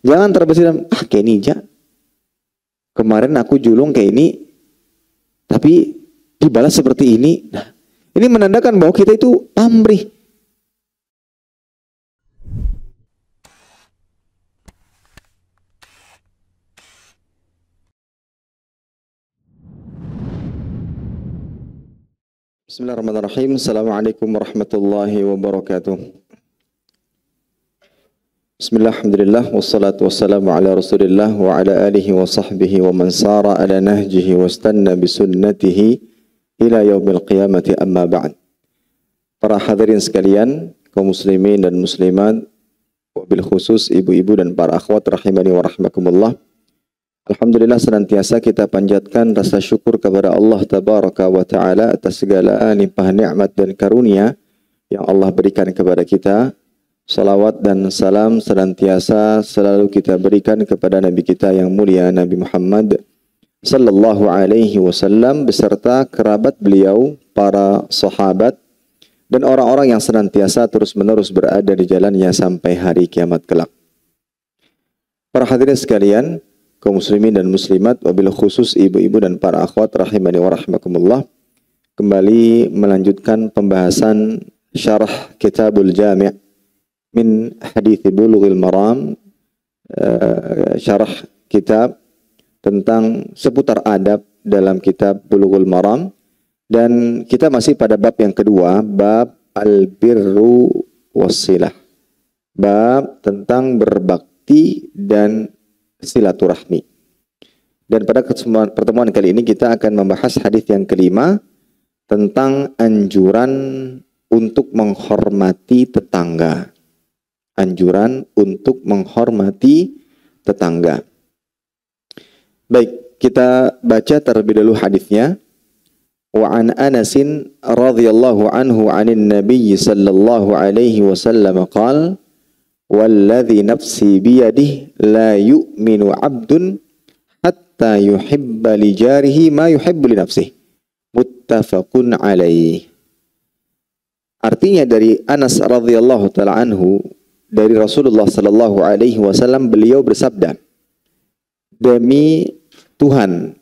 Jangan terbesit, kayak ini aja. Kemarin aku julung kayak ini, tapi dibalas seperti ini. Nah, ini menandakan bahwa kita itu pamrih. Bismillahirrahmanirrahim. Assalamualaikum warahmatullahi wabarakatuh. Bismillah, alhamdulillah, wassalatu wassalamu ala rasulillah wa ala alihi wa sahbihi wa man sara ala nahjihi wa istanna bisunnatihi ila yaumil qiyamati, amma ba'd. Para hadirin sekalian, kaum muslimin dan muslimat, wabil khusus ibu-ibu dan para akhwat rahimani wa rahmakumullah. Alhamdulillah, senantiasa kita panjatkan rasa syukur kepada Allah tabaraka wa ta'ala atas segala limpah nikmat dan karunia yang Allah berikan kepada kita. Salawat dan salam senantiasa selalu kita berikan kepada Nabi kita yang mulia, Nabi Muhammad sallallahu alaihi wasallam beserta kerabat beliau, para sahabat, dan orang-orang yang senantiasa terus-menerus berada di jalannya sampai hari kiamat kelak. Para hadirin sekalian, kaum muslimin dan muslimat, wabil khusus ibu-ibu dan para akhwat rahimani wa rahmakumullah, kembali melanjutkan pembahasan syarah Kitabul Jami' min Hadithi Bulughil Maram, syarah kitab tentang seputar adab dalam kitab Bulughul Maram, dan kita masih pada bab yang kedua, bab al-birru wassilah, bab tentang berbakti dan silaturahmi. Dan pada pertemuan kali ini kita akan membahas hadis yang kelima tentang anjuran untuk menghormati tetangga. Anjuran untuk menghormati tetangga. Baik, kita baca terlebih dahulu hadisnya. Wa an Anasin radhiyallahu anhu 'anin Nabiy sallallahu alaihi wasallam qala walladhi nafsi biyadihi la yu'minu 'abdun hatta yuhibba li jarihi ma yuhibbu li nafsihi. Muttafaqun alaih. Artinya dari Anas radhiyallahu taala anhu, dari Rasulullah sallallahu alaihi wasallam, beliau bersabda, demi Tuhan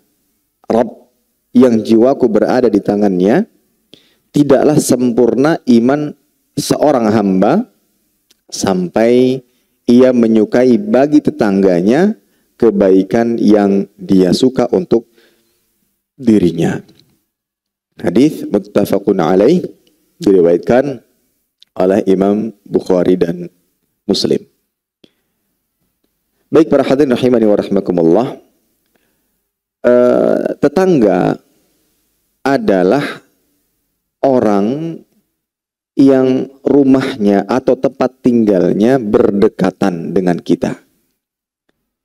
Rabb yang jiwaku berada di tangannya, tidaklah sempurna iman seorang hamba sampai ia menyukai bagi tetangganya kebaikan yang dia suka untuk dirinya. Hadis muttafaqun alaih, diriwayatkan oleh Imam Bukhari dan Muslim. Baik para hadirin rahimani wa rahmakumullah, tetangga adalah orang yang rumahnya atau tempat tinggalnya berdekatan dengan kita.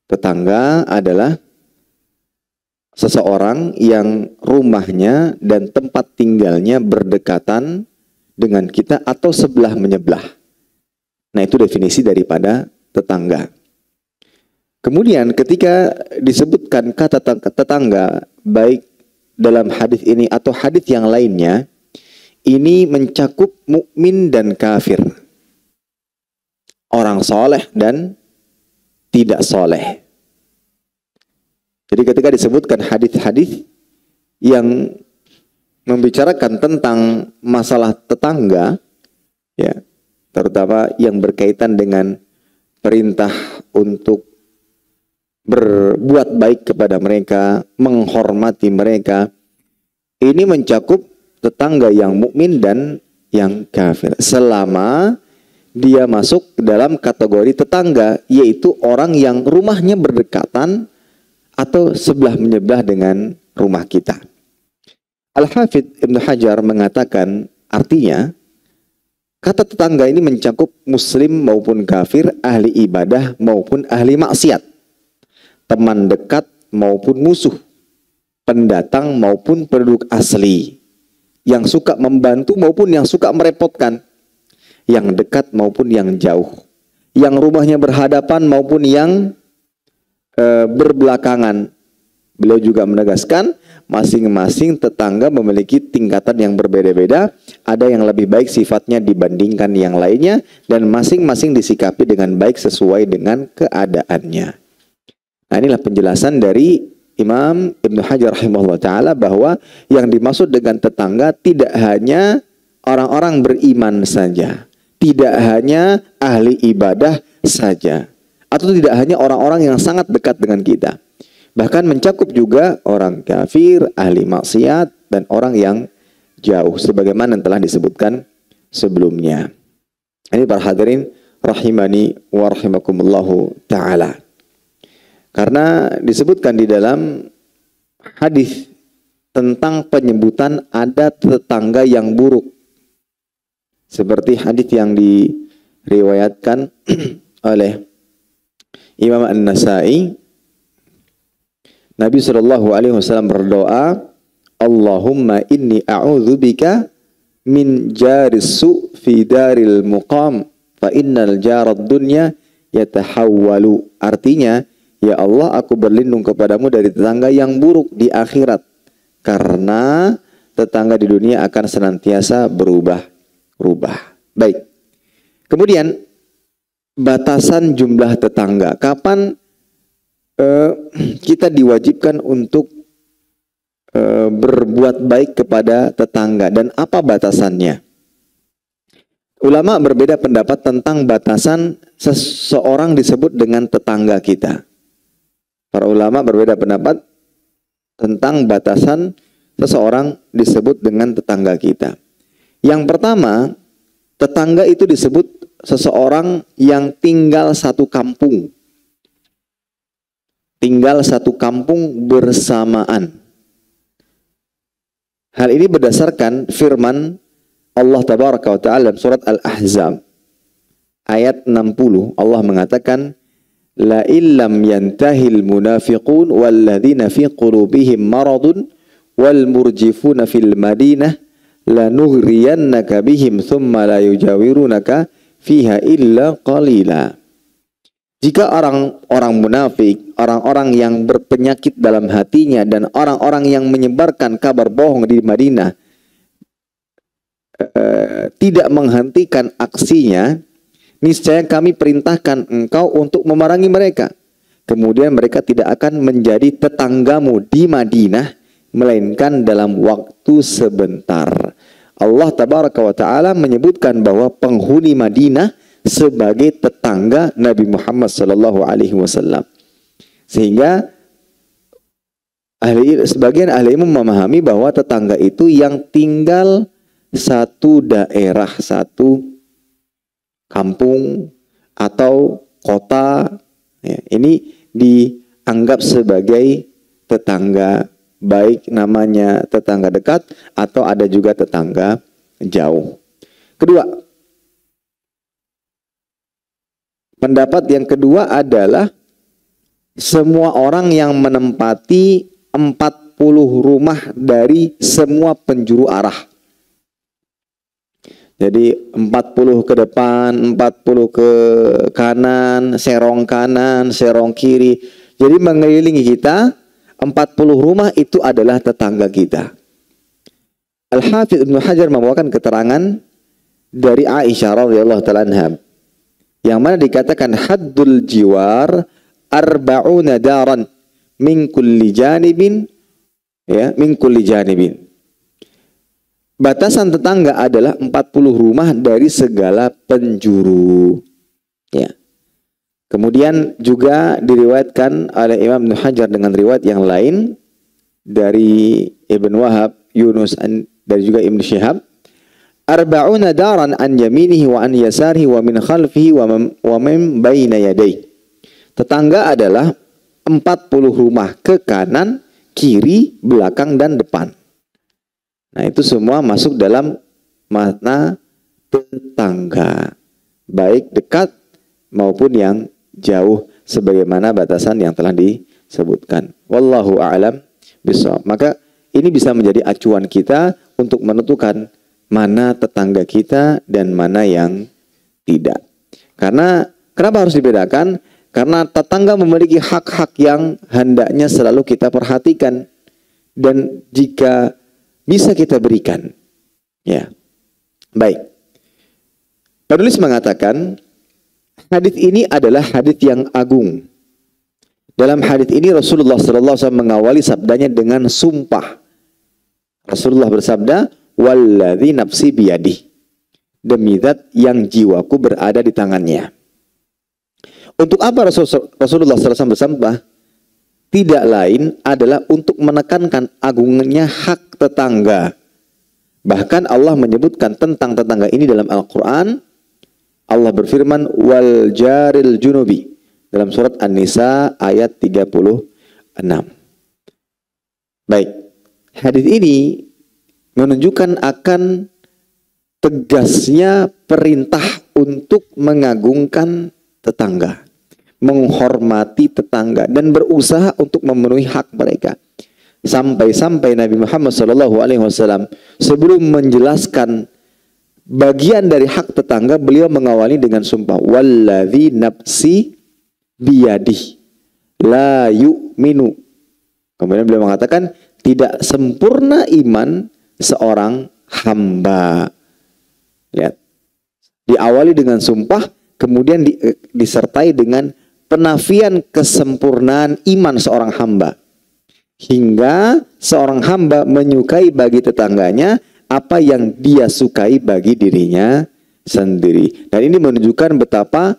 Tetangga adalah seseorang yang rumahnya dan tempat tinggalnya berdekatan dengan kita atau sebelah menyebelah. Nah, itu definisi daripada tetangga. Kemudian ketika disebutkan kata tetangga, baik dalam hadis ini atau hadis yang lainnya, ini mencakup mukmin dan kafir, orang soleh dan tidak soleh. Jadi ketika disebutkan hadis-hadis yang membicarakan tentang masalah tetangga, ya, terutama yang berkaitan dengan perintah untuk berbuat baik kepada mereka, menghormati mereka, ini mencakup tetangga yang mukmin dan yang kafir, selama dia masuk dalam kategori tetangga, yaitu orang yang rumahnya berdekatan atau sebelah menyebelah dengan rumah kita. Al-Hafidh Ibnu Hajar mengatakan, artinya kata tetangga ini mencakup muslim maupun kafir, ahli ibadah maupun ahli maksiat, teman dekat maupun musuh, pendatang maupun penduduk asli, yang suka membantu maupun yang suka merepotkan, yang dekat maupun yang jauh, yang rumahnya berhadapan maupun yang berbelakangan. Beliau juga menegaskan masing-masing tetangga memiliki tingkatan yang berbeda-beda. ada yang lebih baik sifatnya dibandingkan yang lainnya, dan masing-masing disikapi dengan baik sesuai dengan keadaannya. Nah, inilah penjelasan dari Imam Ibnu Hajar rahimahullah ta'ala bahwa yang dimaksud dengan tetangga tidak hanya orang-orang beriman saja, tidak hanya ahli ibadah saja, atau tidak hanya orang-orang yang sangat dekat dengan kita. Bahkan mencakup juga orang kafir, ahli maksiat, dan orang yang jauh, sebagaimana yang telah disebutkan sebelumnya. Ini para hadirin rahimani wa rahimakumullahu ta'ala. Karena disebutkan di dalam hadis tentang penyebutan ada tetangga yang buruk. Seperti hadis yang diriwayatkan oleh Imam An-Nasai, Nabi SAW berdoa, Allahumma inni a'udzubika min jaris su' fi daril muqam fa innal jarad dunya yatahawwalu. Artinya, ya Allah, aku berlindung kepadamu dari tetangga yang buruk di akhirat, karena tetangga di dunia akan senantiasa berubah-ubah. Baik. Kemudian batasan jumlah tetangga. Kapan kita diwajibkan untuk berbuat baik kepada tetangga dan apa batasannya? Ulama berbeda pendapat tentang batasan seseorang disebut dengan tetangga kita. Para ulama berbeda pendapat tentang batasan seseorang disebut dengan tetangga kita. Yang pertama, tetangga itu disebut seseorang yang tinggal satu kampung. Tinggal satu kampung bersamaan. Hal ini berdasarkan firman Allah Tabaraka wa Ta'ala dalam surat Al-Ahzab ayat 60. Allah mengatakan, La illam yantahil munafiqun walladzina fi qulubihim maradun wal murjifuna fil madinah lanughriyannaka bihim thumma la yujawirunaka fiha illa qalila. Jika orang-orang munafik, orang-orang yang berpenyakit dalam hatinya, dan orang-orang yang menyebarkan kabar bohong di Madinah tidak menghentikan aksinya, niscaya kami perintahkan engkau untuk memerangi mereka. Kemudian mereka tidak akan menjadi tetanggamu di Madinah, melainkan dalam waktu sebentar. Allah Tabaraka wa Ta'ala menyebutkan bahwa penghuni Madinah sebagai tetangga Nabi Muhammad sallallahu alaihi wasallam. Sehingga sebagian ahli ilmu memahami bahwa tetangga itu yang tinggal satu daerah, satu kampung atau kota, ya, ini dianggap sebagai tetangga, baik namanya tetangga dekat atau ada juga tetangga jauh. Kedua, pendapat yang kedua adalah semua orang yang menempati 40 rumah dari semua penjuru arah. Jadi 40 ke depan, 40 ke kanan, serong kiri. Jadi mengelilingi kita 40 rumah itu adalah tetangga kita. Al-Hafidz Ibnu Hajar membawakan keterangan dari Aisyah radhiyallahu ta'ala anha, yang mana dikatakan haddul jiwar arba'una daran min kulli janibin, ya, min kulli janibin. Batasan tetangga adalah 40 rumah dari segala penjuru. Ya. Kemudian juga diriwayatkan oleh Imam Ibnu Hajar dengan riwayat yang lain dari Ibn Wahab, Yunus, dari juga Ibn Syihab, arba'una daran an yaminihi wa an yasarihi wa min khalfihi wa min baina yadayhi. Tetangga adalah 40 rumah ke kanan, kiri, belakang, dan depan. Nah, itu semua masuk dalam makna tetangga, baik dekat maupun yang jauh, sebagaimana batasan yang telah disebutkan. Wallahu a'lam bishawab. Maka ini bisa menjadi acuan kita untuk menentukan mana tetangga kita dan mana yang tidak. Karena kenapa harus dibedakan? Karena tetangga memiliki hak-hak yang hendaknya selalu kita perhatikan, dan jika bisa kita berikan, ya. Baik. Penulis mengatakan hadis ini adalah hadis yang agung. Dalam hadis ini Rasulullah SAW mengawali sabdanya dengan sumpah. Rasulullah bersabda, "Walladzi nafsi biyadih." Demi zat yang jiwaku berada di tangannya. Untuk apa Rasulullah SAW bersumpah? Tidak lain adalah untuk menekankan agungnya hak tetangga. Bahkan Allah menyebutkan tentang tetangga ini dalam Al-Quran. Allah berfirman, wal jaril junubi. Dalam surat An-Nisa ayat 36. Baik. Hadis ini menunjukkan akan tegasnya perintah untuk mengagungkan tetangga, menghormati tetangga, dan berusaha untuk memenuhi hak mereka. Sampai-sampai Nabi Muhammad SAW sebelum menjelaskan bagian dari hak tetangga, beliau mengawali dengan sumpah, walladzi nafsi biyadih la yu'minu. Kemudian beliau mengatakan, tidak sempurna iman seorang hamba. Lihat, diawali dengan sumpah, kemudian disertai dengan penafian kesempurnaan iman seorang hamba. Hingga seorang hamba menyukai bagi tetangganya apa yang dia sukai bagi dirinya sendiri. Dan ini menunjukkan betapa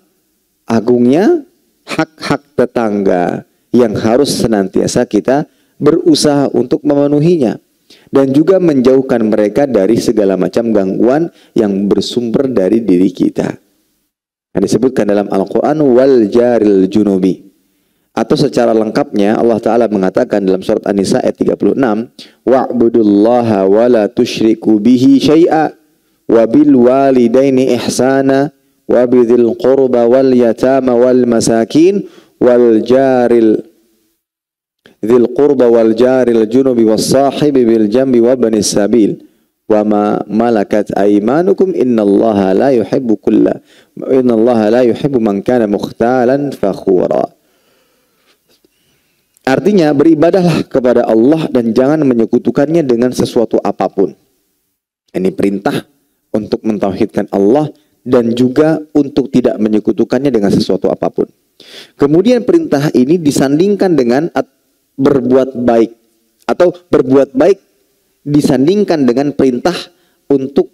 agungnya hak-hak tetangga yang harus senantiasa kita berusaha untuk memenuhinya. Dan juga menjauhkan mereka dari segala macam gangguan yang bersumber dari diri kita. Yang disebutkan dalam Al-Quran, wal jaril junubi. Atau secara lengkapnya Allah Ta'ala mengatakan dalam surat An-Nisa ayat 36, wa'budullaha wa la tusyriku bihi syai'a wa bil walidaini ihsana wa bidhil qurba wal yatama wal masakin wal jaril dzil qurba wal jaril junubi was sahibi bil jambi wa banis sabil wa ma malakat aymanukum innallaha la yuhibbu man kana mukhtalan fakhura. Artinya beribadahlah kepada Allah dan jangan menyekutukannya dengan sesuatu apapun. Ini perintah untuk mentauhidkan Allah dan juga untuk tidak menyekutukannya dengan sesuatu apapun. Kemudian perintah ini disandingkan dengan berbuat baik, atau berbuat baik disandingkan dengan perintah untuk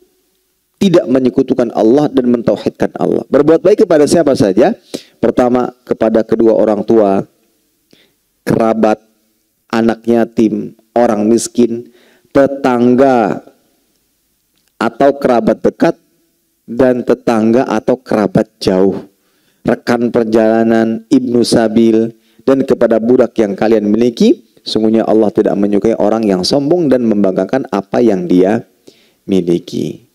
tidak menyekutukan Allah dan mentauhidkan Allah. Berbuat baik kepada siapa saja? Pertama, kepada kedua orang tua, kerabat, anak yatim, orang miskin, tetangga atau kerabat dekat, dan tetangga atau kerabat jauh, rekan perjalanan, ibnu sabil, dan kepada budak yang kalian miliki. Sungguhnya Allah tidak menyukai orang yang sombong dan membanggakan apa yang dia miliki.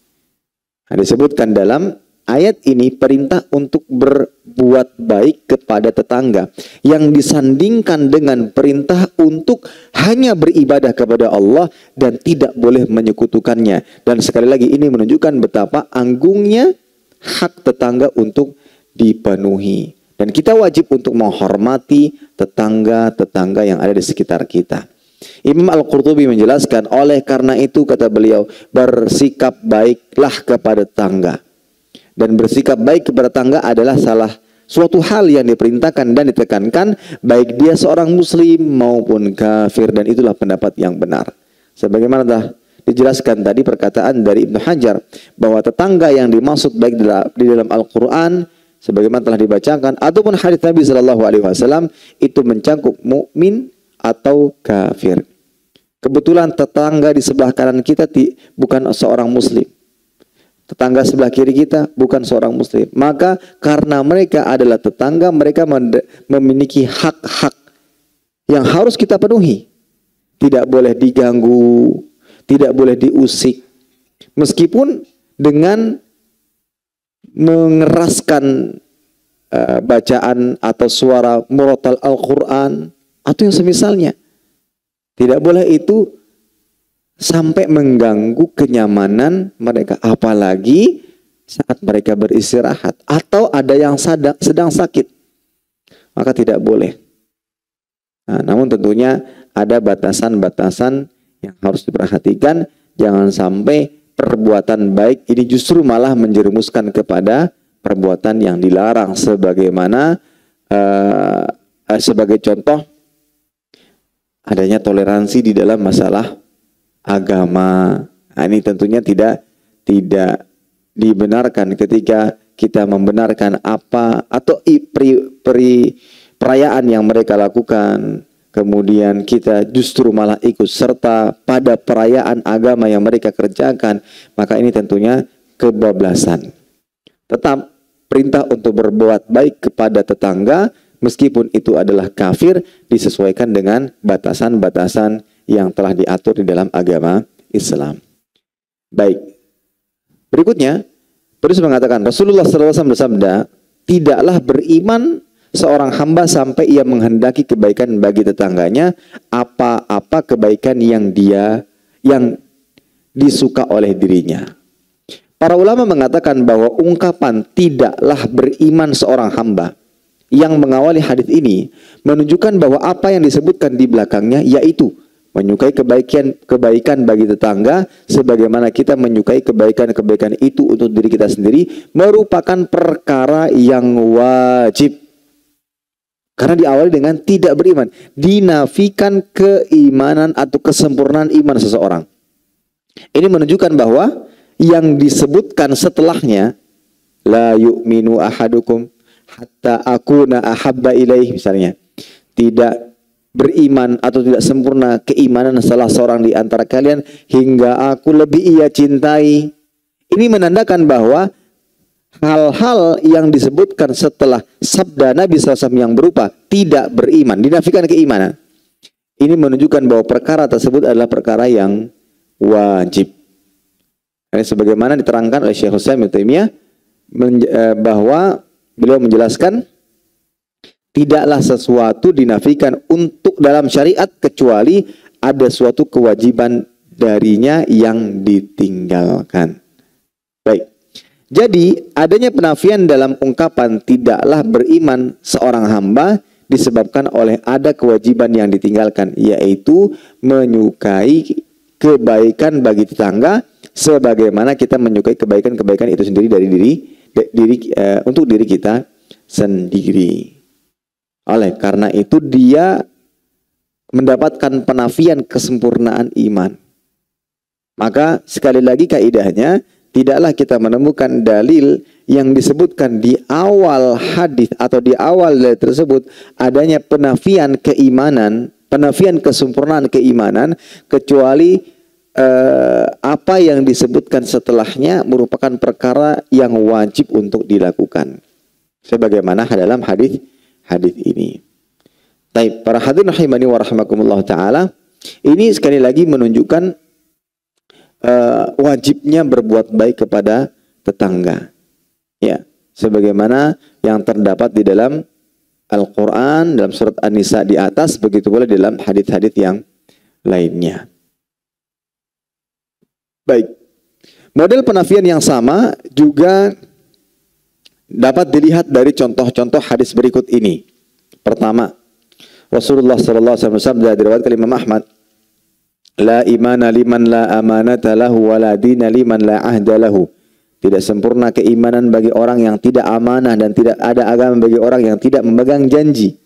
Nah, disebutkan dalam ayat ini perintah untuk berbuat baik kepada tetangga yang disandingkan dengan perintah untuk hanya beribadah kepada Allah dan tidak boleh menyekutukannya. Dan sekali lagi ini menunjukkan betapa anggungnya hak tetangga untuk dipenuhi. Dan kita wajib untuk menghormati tetangga-tetangga yang ada di sekitar kita. Imam Al-Qurtubi menjelaskan, oleh karena itu kata beliau, bersikap baiklah kepada tetangga. Dan bersikap baik kepada tetangga adalah salah suatu hal yang diperintahkan dan ditekankan, baik dia seorang muslim maupun kafir, dan itulah pendapat yang benar. Sebagaimana telah dijelaskan tadi perkataan dari Ibnu Hajar, bahwa tetangga yang dimaksud baik di dalam Al-Quran, sebagaimana telah dibacakan, ataupun hadits Nabi SAW, itu mencakup mukmin atau kafir. Kebetulan tetangga di sebelah kanan kita bukan seorang muslim. Tetangga sebelah kiri kita bukan seorang muslim. Maka karena mereka adalah tetangga, mereka memiliki hak-hak yang harus kita penuhi. Tidak boleh diganggu, tidak boleh diusik. Meskipun dengan mengeraskan bacaan atau suara murattal Al-Quran atau yang semisalnya. Tidak boleh itu sampai mengganggu kenyamanan mereka, apalagi saat mereka beristirahat atau ada yang sedang sakit, maka tidak boleh. Nah, namun tentunya ada batasan-batasan yang harus diperhatikan. Jangan sampai perbuatan baik ini justru malah menjerumuskan kepada perbuatan yang dilarang, sebagaimana sebagai contoh adanya toleransi di dalam masalah agama. Nah, ini tentunya tidak dibenarkan ketika kita membenarkan apa atau perayaan yang mereka lakukan, kemudian kita justru malah ikut serta pada perayaan agama yang mereka kerjakan, maka ini tentunya kebablasan. Tetap perintah untuk berbuat baik kepada tetangga, meskipun itu adalah kafir, disesuaikan dengan batasan-batasan yang telah diatur di dalam agama Islam. Baik. Berikutnya, terus mengatakan Rasulullah SAW bersabda, tidaklah beriman seorang hamba sampai ia menghendaki kebaikan bagi tetangganya, apa-apa kebaikan yang disuka oleh dirinya. Para ulama mengatakan bahwa ungkapan tidaklah beriman seorang hamba yang mengawali hadis ini menunjukkan bahwa apa yang disebutkan di belakangnya, yaitu menyukai kebaikan bagi tetangga sebagaimana kita menyukai kebaikan-kebaikan itu untuk diri kita sendiri, merupakan perkara yang wajib. Karena diawali dengan tidak beriman, dinafikan keimanan atau kesempurnaan iman seseorang. Ini menunjukkan bahwa yang disebutkan setelahnya, la yu'minu ahadukum hatta akuna ahabba ilaih, misalnya, tidak beriman atau tidak sempurna keimanan salah seorang di antara kalian hingga aku lebih ia cintai. Ini menandakan bahwa hal-hal yang disebutkan setelah sabda Nabi SAW yang berupa tidak beriman, dinafikan keimanan, ini menunjukkan bahwa perkara tersebut adalah perkara yang wajib. Ini sebagaimana diterangkan oleh Syekh Utsaimin Ibnu Taimiyah bahwa beliau menjelaskan, tidaklah sesuatu dinafikan untuk dalam syariat kecuali ada suatu kewajiban darinya yang ditinggalkan. Baik. Jadi adanya penafian dalam ungkapan tidaklah beriman seorang hamba disebabkan oleh ada kewajiban yang ditinggalkan, yaitu menyukai kebaikan bagi tetangga sebagaimana kita menyukai kebaikan-kebaikan itu sendiri dari untuk diri kita sendiri. Oleh karena itu dia mendapatkan penafian kesempurnaan iman. Maka sekali lagi kaidahnya, tidaklah kita menemukan dalil yang disebutkan di awal hadis atau di awal dalil tersebut adanya penafian keimanan, penafian kesempurnaan keimanan, kecuali apa yang disebutkan setelahnya merupakan perkara yang wajib untuk dilakukan. Sebagaimana dalam hadis ini. Baik, para hadirin rahimani wa rahimakumullah taala, ini sekali lagi menunjukkan wajibnya berbuat baik kepada tetangga. Ya, sebagaimana yang terdapat di dalam Al-Qur'an dalam surat An-Nisa di atas, begitu pula dalam hadis-hadis yang lainnya. Baik. Model penafian yang sama juga dapat dilihat dari contoh-contoh hadis berikut ini. Pertama, Rasulullah SAW bersabda diriwayatkan Imam Ahmad, la imana liman la amanata lahu wa la dina liman la ahda lahu. Tidak sempurna keimanan bagi orang yang tidak amanah dan tidak ada agama bagi orang yang tidak memegang janji.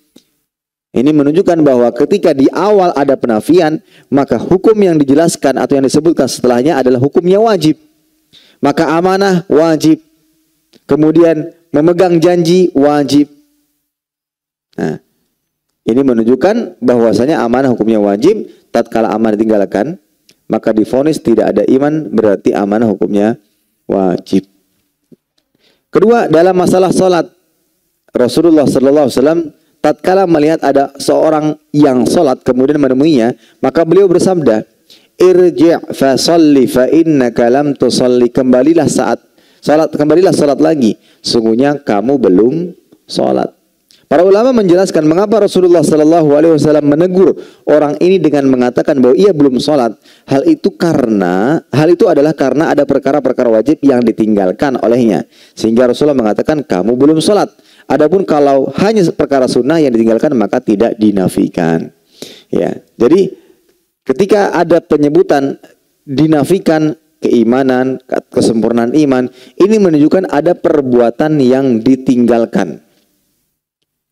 Ini menunjukkan bahwa ketika di awal ada penafian, maka hukum yang dijelaskan atau yang disebutkan setelahnya adalah hukumnya wajib. Maka amanah wajib. Kemudian memegang janji wajib. Nah, ini menunjukkan bahwasanya amanah hukumnya wajib. Tatkala amanah ditinggalkan, maka divonis tidak ada iman, berarti amanah hukumnya wajib. Kedua, dalam masalah salat, Rasulullah SAW tatkala melihat ada seorang yang salat kemudian menemuinya, maka beliau bersabda, irji' fa shalli fa innaka lam tusalli. Kembalilah salat lagi, sungguhnya kamu belum salat. Para ulama menjelaskan mengapa Rasulullah SAW menegur orang ini dengan mengatakan bahwa ia belum sholat. Hal itu adalah karena ada perkara-perkara wajib yang ditinggalkan olehnya, sehingga Rasulullah mengatakan kamu belum sholat. Adapun kalau hanya perkara sunnah yang ditinggalkan maka tidak dinafikan. Ya, jadi ketika ada penyebutan dinafikan keimanan, kesempurnaan iman, ini menunjukkan ada perbuatan yang ditinggalkan.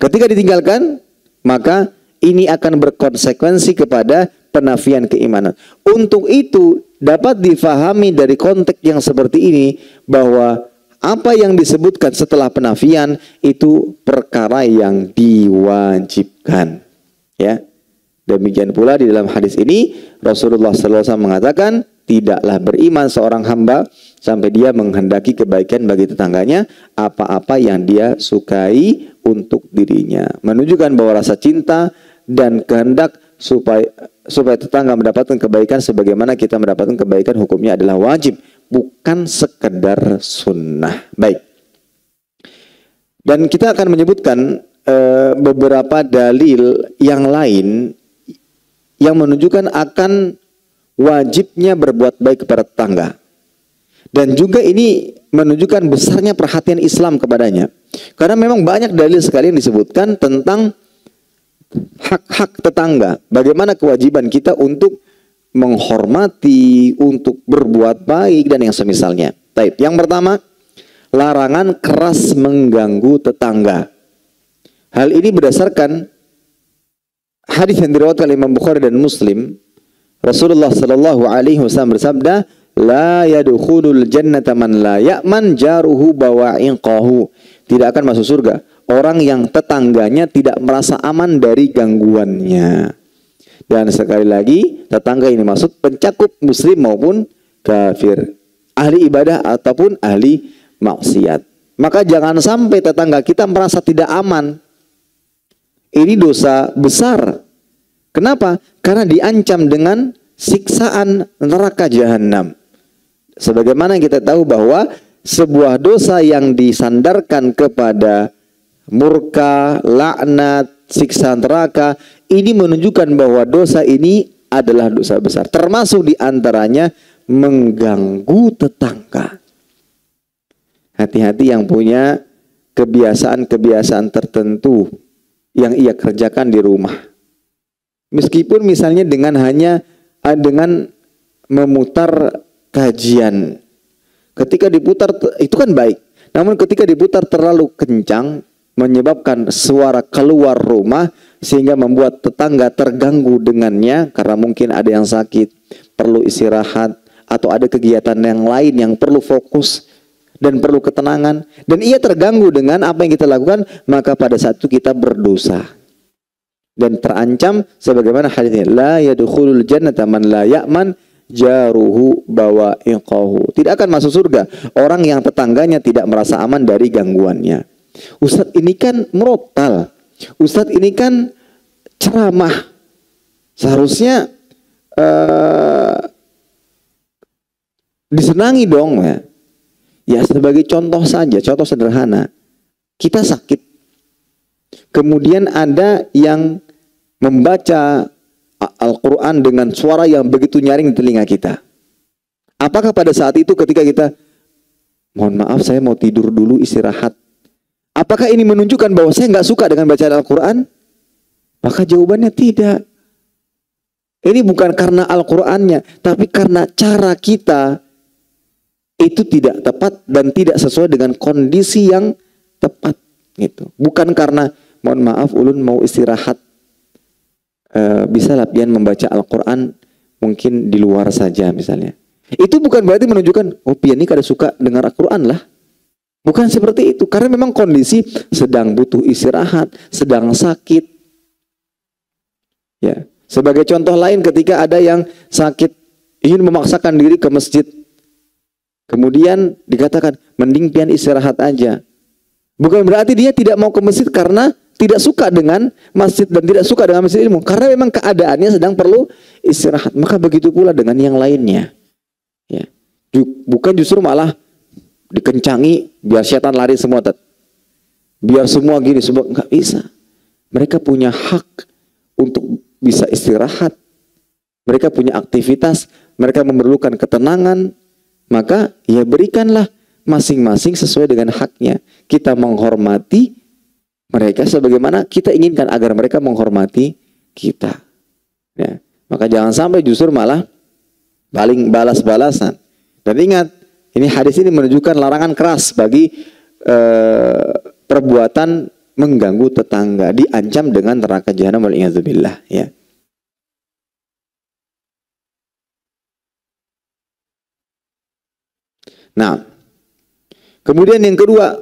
Ketika ditinggalkan, maka ini akan berkonsekuensi kepada penafian keimanan. Untuk itu dapat difahami dari konteks yang seperti ini bahwa apa yang disebutkan setelah penafian itu perkara yang diwajibkan. Ya, demikian pula di dalam hadis ini Rasulullah SAW mengatakan tidaklah beriman seorang hamba sampai dia menghendaki kebaikan bagi tetangganya apa-apa yang dia sukai untuk dirinya. Menunjukkan bahwa rasa cinta dan kehendak supaya tetangga mendapatkan kebaikan sebagaimana kita mendapatkan kebaikan hukumnya adalah wajib, bukan sekedar sunnah. Baik. Dan kita akan menyebutkan beberapa dalil yang lain yang menunjukkan akan wajibnya berbuat baik kepada tetangga. Dan juga ini menunjukkan besarnya perhatian Islam kepadanya. Karena memang banyak dalil sekali yang disebutkan tentang hak-hak tetangga. Bagaimana kewajiban kita untuk menghormati, untuk berbuat baik dan yang semisalnya. Baik, yang pertama, larangan keras mengganggu tetangga. Hal ini berdasarkan hadis yang diriwayatkan oleh Imam Bukhari dan Muslim. Rasulullah sallallahu alaihi wasallam bersabda, "La yadkhulul jannata man la ya'man jaruhu bawa'iqahu." Tidak akan masuk surga orang yang tetangganya tidak merasa aman dari gangguannya. Dan sekali lagi, tetangga ini maksud pencakup muslim maupun kafir, ahli ibadah ataupun ahli maksiat. Maka jangan sampai tetangga kita merasa tidak aman. Ini dosa besar. Kenapa? Karena diancam dengan siksaan neraka jahanam. Sebagaimana kita tahu bahwa sebuah dosa yang disandarkan kepada murka, laknat, siksa neraka, ini menunjukkan bahwa dosa ini adalah dosa besar. Termasuk diantaranya mengganggu tetangga. Hati-hati yang punya kebiasaan-kebiasaan tertentu yang ia kerjakan di rumah. Meskipun misalnya dengan memutar kajian. Ketika diputar itu kan baik. Namun ketika diputar terlalu kencang menyebabkan suara keluar rumah sehingga membuat tetangga terganggu dengannya karena mungkin ada yang sakit, perlu istirahat atau ada kegiatan yang lain yang perlu fokus dan perlu ketenangan, dan ia terganggu dengan apa yang kita lakukan, maka pada saat itu kita berdosa dan terancam sebagaimana hadisnya, la yadkhulul jannata man la ya'man jaruhu bawa'iqahu. Tidak akan masuk surga orang yang tetangganya tidak merasa aman dari gangguannya. Ustadz ini kan merotal, Ustadz ini kan ceramah, seharusnya disenangi dong ya. Ya sebagai contoh saja, contoh sederhana. Kita sakit, kemudian ada yang membaca Al-Quran dengan suara yang begitu nyaring di telinga kita. Apakah pada saat itu ketika kita, mohon maaf saya mau tidur dulu istirahat, apakah ini menunjukkan bahwa saya nggak suka dengan bacaan Al-Quran? Maka jawabannya tidak. Ini bukan karena Al-Qurannya, tapi karena cara kita itu tidak tepat dan tidak sesuai dengan kondisi yang tepat. Gitu. Bukan karena, mohon maaf ulun mau istirahat, bisa latihan membaca Al-Quran mungkin di luar saja misalnya. Itu bukan berarti menunjukkan, oh pian ini kada suka dengar Al-Quran lah. Bukan seperti itu, karena memang kondisi sedang butuh istirahat, sedang sakit. Ya, sebagai contoh lain ketika ada yang sakit ingin memaksakan diri ke masjid, kemudian dikatakan mending pian istirahat aja. Bukan berarti dia tidak mau ke masjid karena tidak suka dengan masjid dan tidak suka dengan masjid ilmu, karena memang keadaannya sedang perlu istirahat. Maka begitu pula dengan yang lainnya. Ya, bukan justru malah dikencangi biar setan lari semua, biar semua gini, semua nggak bisa. Mereka punya hak untuk bisa istirahat. Mereka punya aktivitas, mereka memerlukan ketenangan. Maka ya berikanlah masing-masing sesuai dengan haknya. Kita menghormati mereka sebagaimana kita inginkan agar mereka menghormati kita. Ya. Maka jangan sampai justru malah paling balas-balasan. Dan ingat, ini hadis ini menunjukkan larangan keras bagi perbuatan mengganggu tetangga, diancam dengan neraka jahanam wal iyadzubillah, ya. Nah, kemudian yang kedua,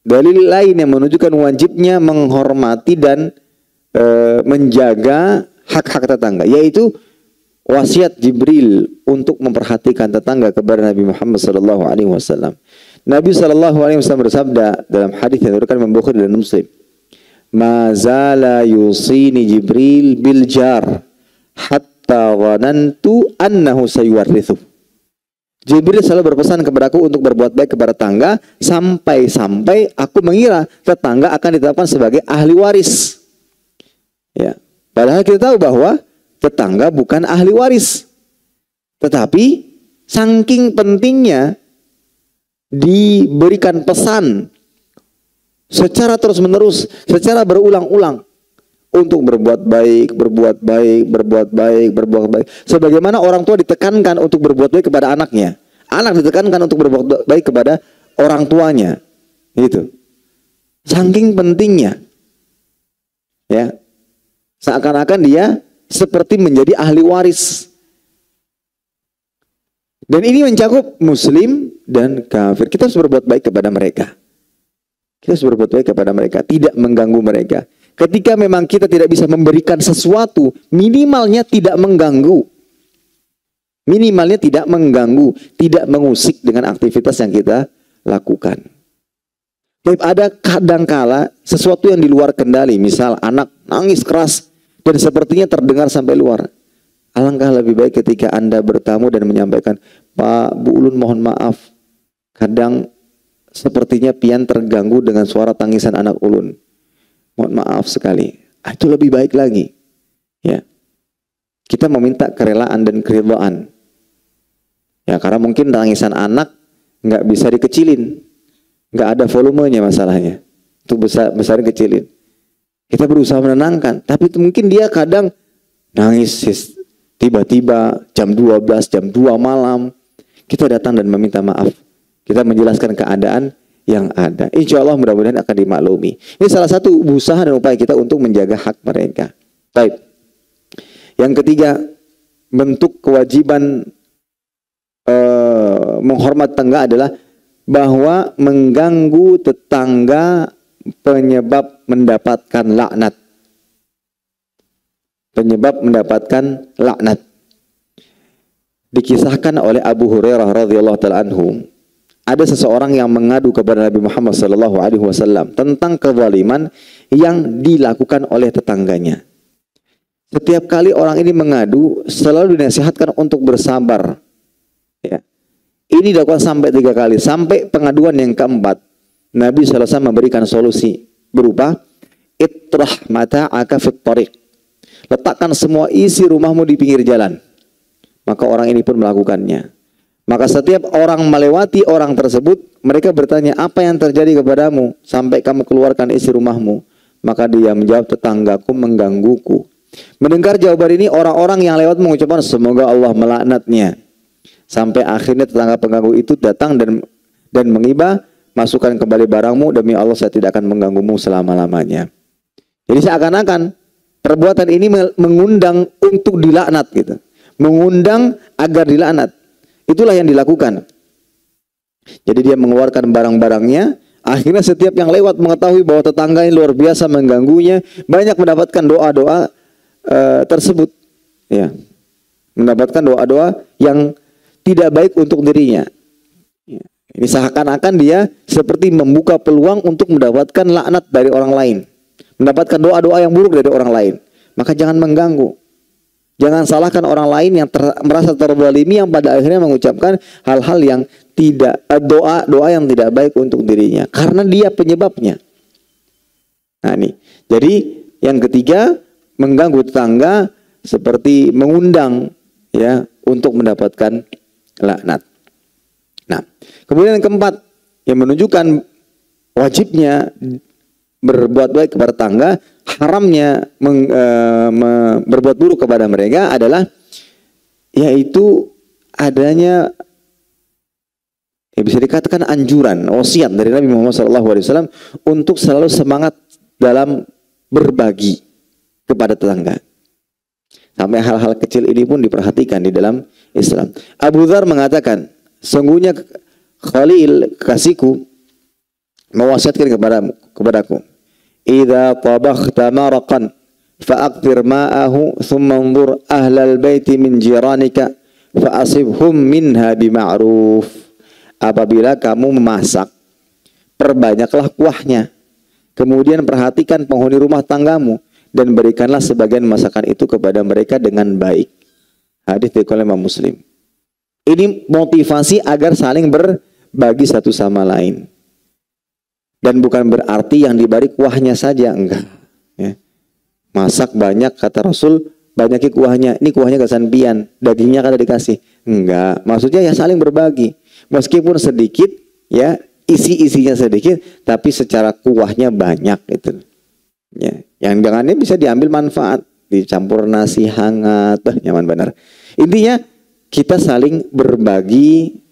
dalil lain yang menunjukkan wajibnya menghormati dan menjaga hak-hak tetangga, yaitu wasiat Jibril untuk memperhatikan tetangga kepada Nabi Muhammad SAW. Nabi SAW bersabda dalam hadis yang diriwayatkan Imam Bukhari dan Muslim, "Ma zala yusini Jibril bil jar hatta dhanantu annahu sayuwarithu." Jibril selalu berpesan kepadaku untuk berbuat baik kepada tetangga sampai-sampai aku mengira tetangga akan ditetapkan sebagai ahli waris. Ya, padahal kita tahu bahwa tetangga bukan ahli waris. Tetapi saking pentingnya diberikan pesan secara terus-menerus, secara berulang-ulang untuk berbuat baik, berbuat baik, berbuat baik, berbuat baik. Sebagaimana orang tua ditekankan untuk berbuat baik kepada anaknya, anak ditekankan untuk berbuat baik kepada orang tuanya. Gitu. Saking pentingnya. Ya. Seakan-akan dia seperti menjadi ahli waris. Dan ini mencakup muslim dan kafir. Kita harus berbuat baik kepada mereka. Kita harus berbuat baik kepada mereka, tidak mengganggu mereka. Ketika memang kita tidak bisa memberikan sesuatu, minimalnya tidak mengganggu. Minimalnya tidak mengganggu, tidak mengusik dengan aktivitas yang kita lakukan. Tapi ada kadangkala sesuatu yang di luar kendali, misal anak nangis keras dan sepertinya terdengar sampai luar. Alangkah lebih baik ketika Anda bertamu dan menyampaikan, "Pak, Bu Ulun mohon maaf, kadang sepertinya pian terganggu dengan suara tangisan anak Ulun. Mohon maaf sekali." Itu lebih baik lagi. Ya. Kita meminta kerelaan dan keridhaan. Ya, karena mungkin tangisan anak nggak bisa dikecilin. Nggak ada volumenya masalahnya. Itu besar kecilin. Kita berusaha menenangkan. Tapi mungkin dia kadang nangis tiba-tiba jam 12, jam 2 malam. Kita datang dan meminta maaf. Kita menjelaskan keadaan yang ada. Insya Allah mudah-mudahan akan dimaklumi. Ini salah satu usaha dan upaya kita untuk menjaga hak mereka. Baik. Yang ketiga, bentuk kewajiban menghormat tetangga adalah bahwa mengganggu tetangga penyebab mendapatkan laknat. Penyebab mendapatkan laknat. Dikisahkan oleh Abu Hurairah radhiyallahu taala anhu, ada seseorang yang mengadu kepada Nabi Muhammad SAW tentang kezaliman yang dilakukan oleh tetangganya. Setiap kali orang ini mengadu, selalu dinasihatkan untuk bersabar. Ya. Ini dilakukan sampai 3 kali. Sampai pengaduan yang keempat, Nabi SAW memberikan solusi berupa itrah mata'aka fit tariq. Letakkan semua isi rumahmu di pinggir jalan. Maka orang ini pun melakukannya. Maka setiap orang melewati orang tersebut, mereka bertanya, "Apa yang terjadi kepadamu sampai kamu keluarkan isi rumahmu?" Maka dia menjawab, "Tetanggaku menggangguku." Mendengar jawaban ini, orang-orang yang lewat mengucapkan, "Semoga Allah melaknatnya." Sampai akhirnya tetangga pengganggu itu datang dan menghibah, "Masukkan kembali barangmu, demi Allah saya tidak akan mengganggumu selama-lamanya." Jadi seakan-akan perbuatan ini mengundang untuk dilaknat gitu. Mengundang agar dilaknat. Itulah yang dilakukan. Jadi dia mengeluarkan barang-barangnya. Akhirnya setiap yang lewat mengetahui bahwa tetangga ini luar biasa mengganggunya, banyak mendapatkan doa-doa tersebut. Ya. Mendapatkan doa-doa yang tidak baik untuk dirinya. Ya. Ini seakan-akan dia seperti membuka peluang untuk mendapatkan laknat dari orang lain. Mendapatkan doa-doa yang buruk dari orang lain. Maka jangan mengganggu. Jangan salahkan orang lain yang merasa terzalimi, yang pada akhirnya mengucapkan hal-hal yang tidak, doa yang tidak baik untuk dirinya. Karena dia penyebabnya. Nah ini. Jadi yang ketiga, mengganggu tetangga seperti mengundang ya untuk mendapatkan laknat. Nah, kemudian yang keempat yang menunjukkan wajibnya berbuat baik kepada tetangga, haramnya berbuat buruk kepada mereka adalah yaitu adanya Ya, bisa dikatakan anjuran, wasiat dari Nabi Muhammad SAW untuk selalu semangat dalam berbagi kepada tetangga. Sampai hal-hal kecil ini pun diperhatikan di dalam Islam. Abu Dzar mengatakan, sungguhnya Khalil kasihku mewasiatkan kepadaku, "Idza tabakhta maraqan fa'aqtir ma'ahu thumma anzur ahlal baiti min jiranika fa'asibhum minha bima'ruf." Apabila kamu memasak, perbanyaklah kuahnya. Kemudian perhatikan penghuni rumah tanggamu dan berikanlah sebagian masakan itu kepada mereka dengan baik. Hadis diriwayatkan oleh Imam Muslim. Ini motivasi agar saling berbagi satu sama lain. Dan bukan berarti yang diberi kuahnya saja, enggak. Ya. Masak banyak, kata Rasul, banyaki kuahnya. Ini kuahnya kesampian, dagingnya kada dikasih. Enggak, maksudnya ya saling berbagi. Meskipun sedikit, ya isi-isinya sedikit, tapi secara kuahnya banyak itu. Ya, yang dengannya bisa diambil manfaat, dicampur nasi hangat, nyaman benar. Intinya kita saling berbagi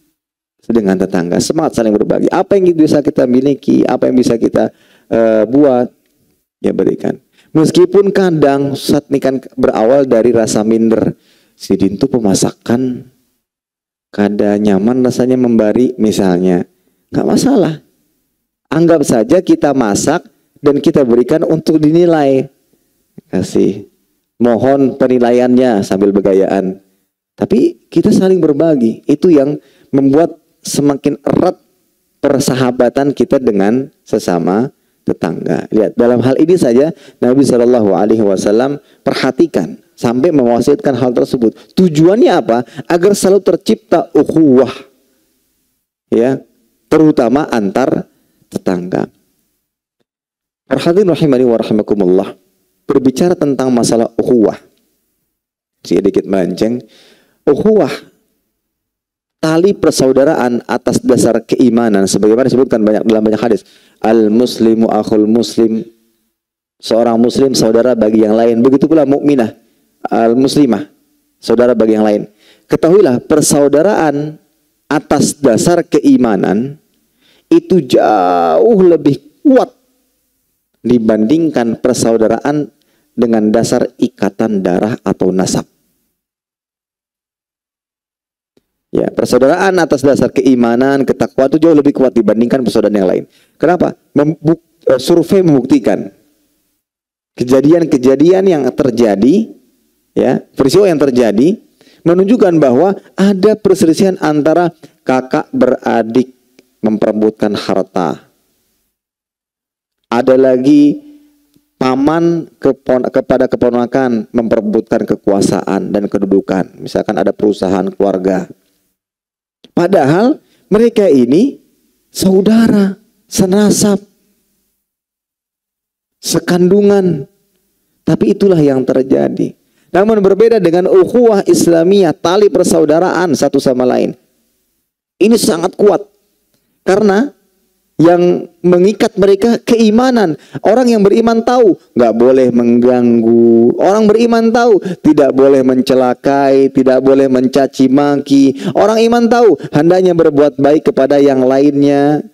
dengan tetangga, semangat saling berbagi. Apa yang bisa kita miliki, apa yang bisa kita buat, ya berikan. Meskipun kadang saat ini kan berawal dari rasa minder, si Dintu pemasakan kada nyaman rasanya memberi misalnya, nggak masalah. Anggap saja kita masak dan kita berikan untuk dinilai. Kasih, mohon penilaiannya sambil bergayaan. Tapi kita saling berbagi. Itu yang membuat semakin erat persahabatan kita dengan sesama tetangga. Lihat, dalam hal ini saja Nabi SAW perhatikan sampai mewasiatkan hal tersebut. Tujuannya apa? Agar selalu tercipta ukhuwah, ya, terutama antar tetangga. Hadirin rahimani wa rahimakumullah. Berbicara tentang masalah ukhuwah, sedikit melenceng. Ukhuwah, tali persaudaraan atas dasar keimanan, sebagaimana disebutkan dalam banyak hadis. Al-muslimu akhul muslim, seorang muslim saudara bagi yang lain. Begitu pula mukminah, al-muslimah, saudara bagi yang lain. Ketahuilah, persaudaraan atas dasar keimanan itu jauh lebih kuat dibandingkan persaudaraan dengan dasar ikatan darah atau nasab. Ya, persaudaraan atas dasar keimanan, ketakwaan itu jauh lebih kuat dibandingkan persaudaraan yang lain. Kenapa? Survei membuktikan kejadian-kejadian yang terjadi, ya, peristiwa yang terjadi menunjukkan bahwa ada perselisihan antara kakak beradik memperebutkan harta. Ada lagi paman kepada keponakan memperebutkan kekuasaan dan kedudukan. Misalkan ada perusahaan keluarga. Padahal mereka ini saudara, senasab, sekandungan. Tapi itulah yang terjadi. Namun berbeda dengan ukhuwah Islamiyah, tali persaudaraan satu sama lain. Ini sangat kuat. Karena yang mengikat mereka keimanan. Orang yang beriman tahu nggak boleh mengganggu. Orang beriman tahu tidak boleh mencelakai, tidak boleh mencaci maki. Orang iman tahu hendaknya berbuat baik kepada yang lainnya,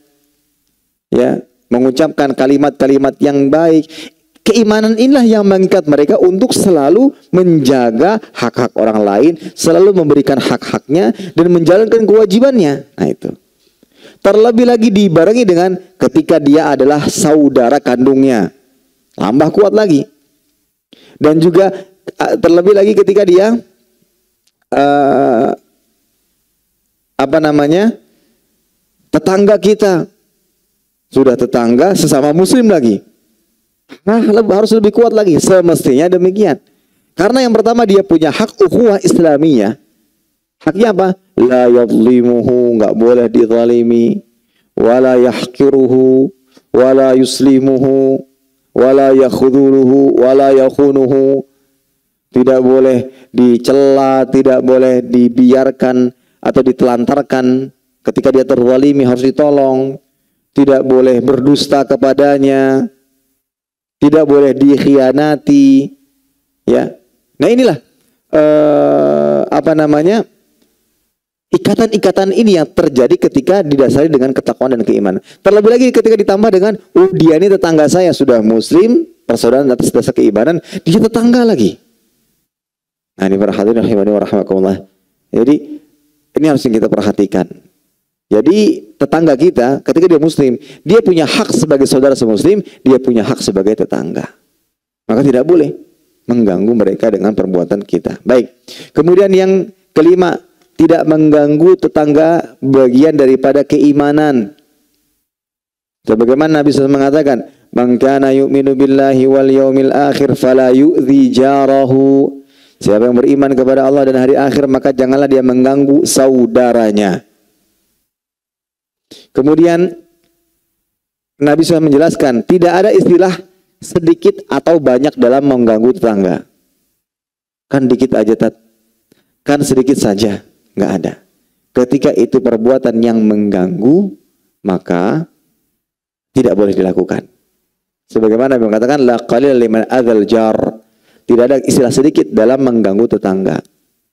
ya, mengucapkan kalimat-kalimat yang baik. Keimanan inilah yang mengikat mereka untuk selalu menjaga hak-hak orang lain, selalu memberikan hak-haknya dan menjalankan kewajibannya. Nah itu. Terlebih lagi dibarengi dengan ketika dia adalah saudara kandungnya, tambah kuat lagi. Dan juga terlebih lagi ketika dia tetangga kita, sudah tetangga sesama muslim lagi, harus lebih kuat lagi. Semestinya demikian. Karena yang pertama dia punya hak ukhuwah Islamiyah. Haknya apa? La yadlimuhu, nggak boleh dizalimi, wala yahqiruhu, wala yuslimuhu, wala yakhudhuruhu, wala yakhunuhu. Tidak boleh dicela, tidak boleh dibiarkan atau ditelantarkan. Ketika dia terzalimi harus ditolong. Tidak boleh berdusta kepadanya, tidak boleh dikhianati, ya. Nah inilah Ikatan-ikatan ini yang terjadi ketika didasari dengan ketakwaan dan keimanan. Terlebih lagi ketika ditambah dengan, dia ini tetangga saya sudah muslim, persaudaraan atas dasar keimanan, dia tetangga lagi. Nah, ini para hadirin rahimani wa rahimakumullah. Jadi ini harus kita perhatikan. Jadi tetangga kita ketika dia muslim, dia punya hak sebagai saudara semuslim, dia punya hak sebagai tetangga. Maka tidak boleh mengganggu mereka dengan perbuatan kita. Baik. Kemudian yang kelima, tidak mengganggu tetangga bagian daripada keimanan. Sebagaimana Nabi SAW mengatakan, "Man kana yu'minu billahi wal yaumil akhir fala yu'dhi jarahu." Siapa yang beriman kepada Allah dan hari akhir, maka janganlah dia mengganggu saudaranya. Kemudian Nabi SAW menjelaskan, tidak ada istilah sedikit atau banyak dalam mengganggu tetangga. Kan dikit aja, kan sedikit saja. Nggak ada. Ketika itu perbuatan yang mengganggu, maka tidak boleh dilakukan. Sebagaimana Nabi mengatakan, la qalil liman adzal jar. Tidak ada istilah sedikit dalam mengganggu tetangga.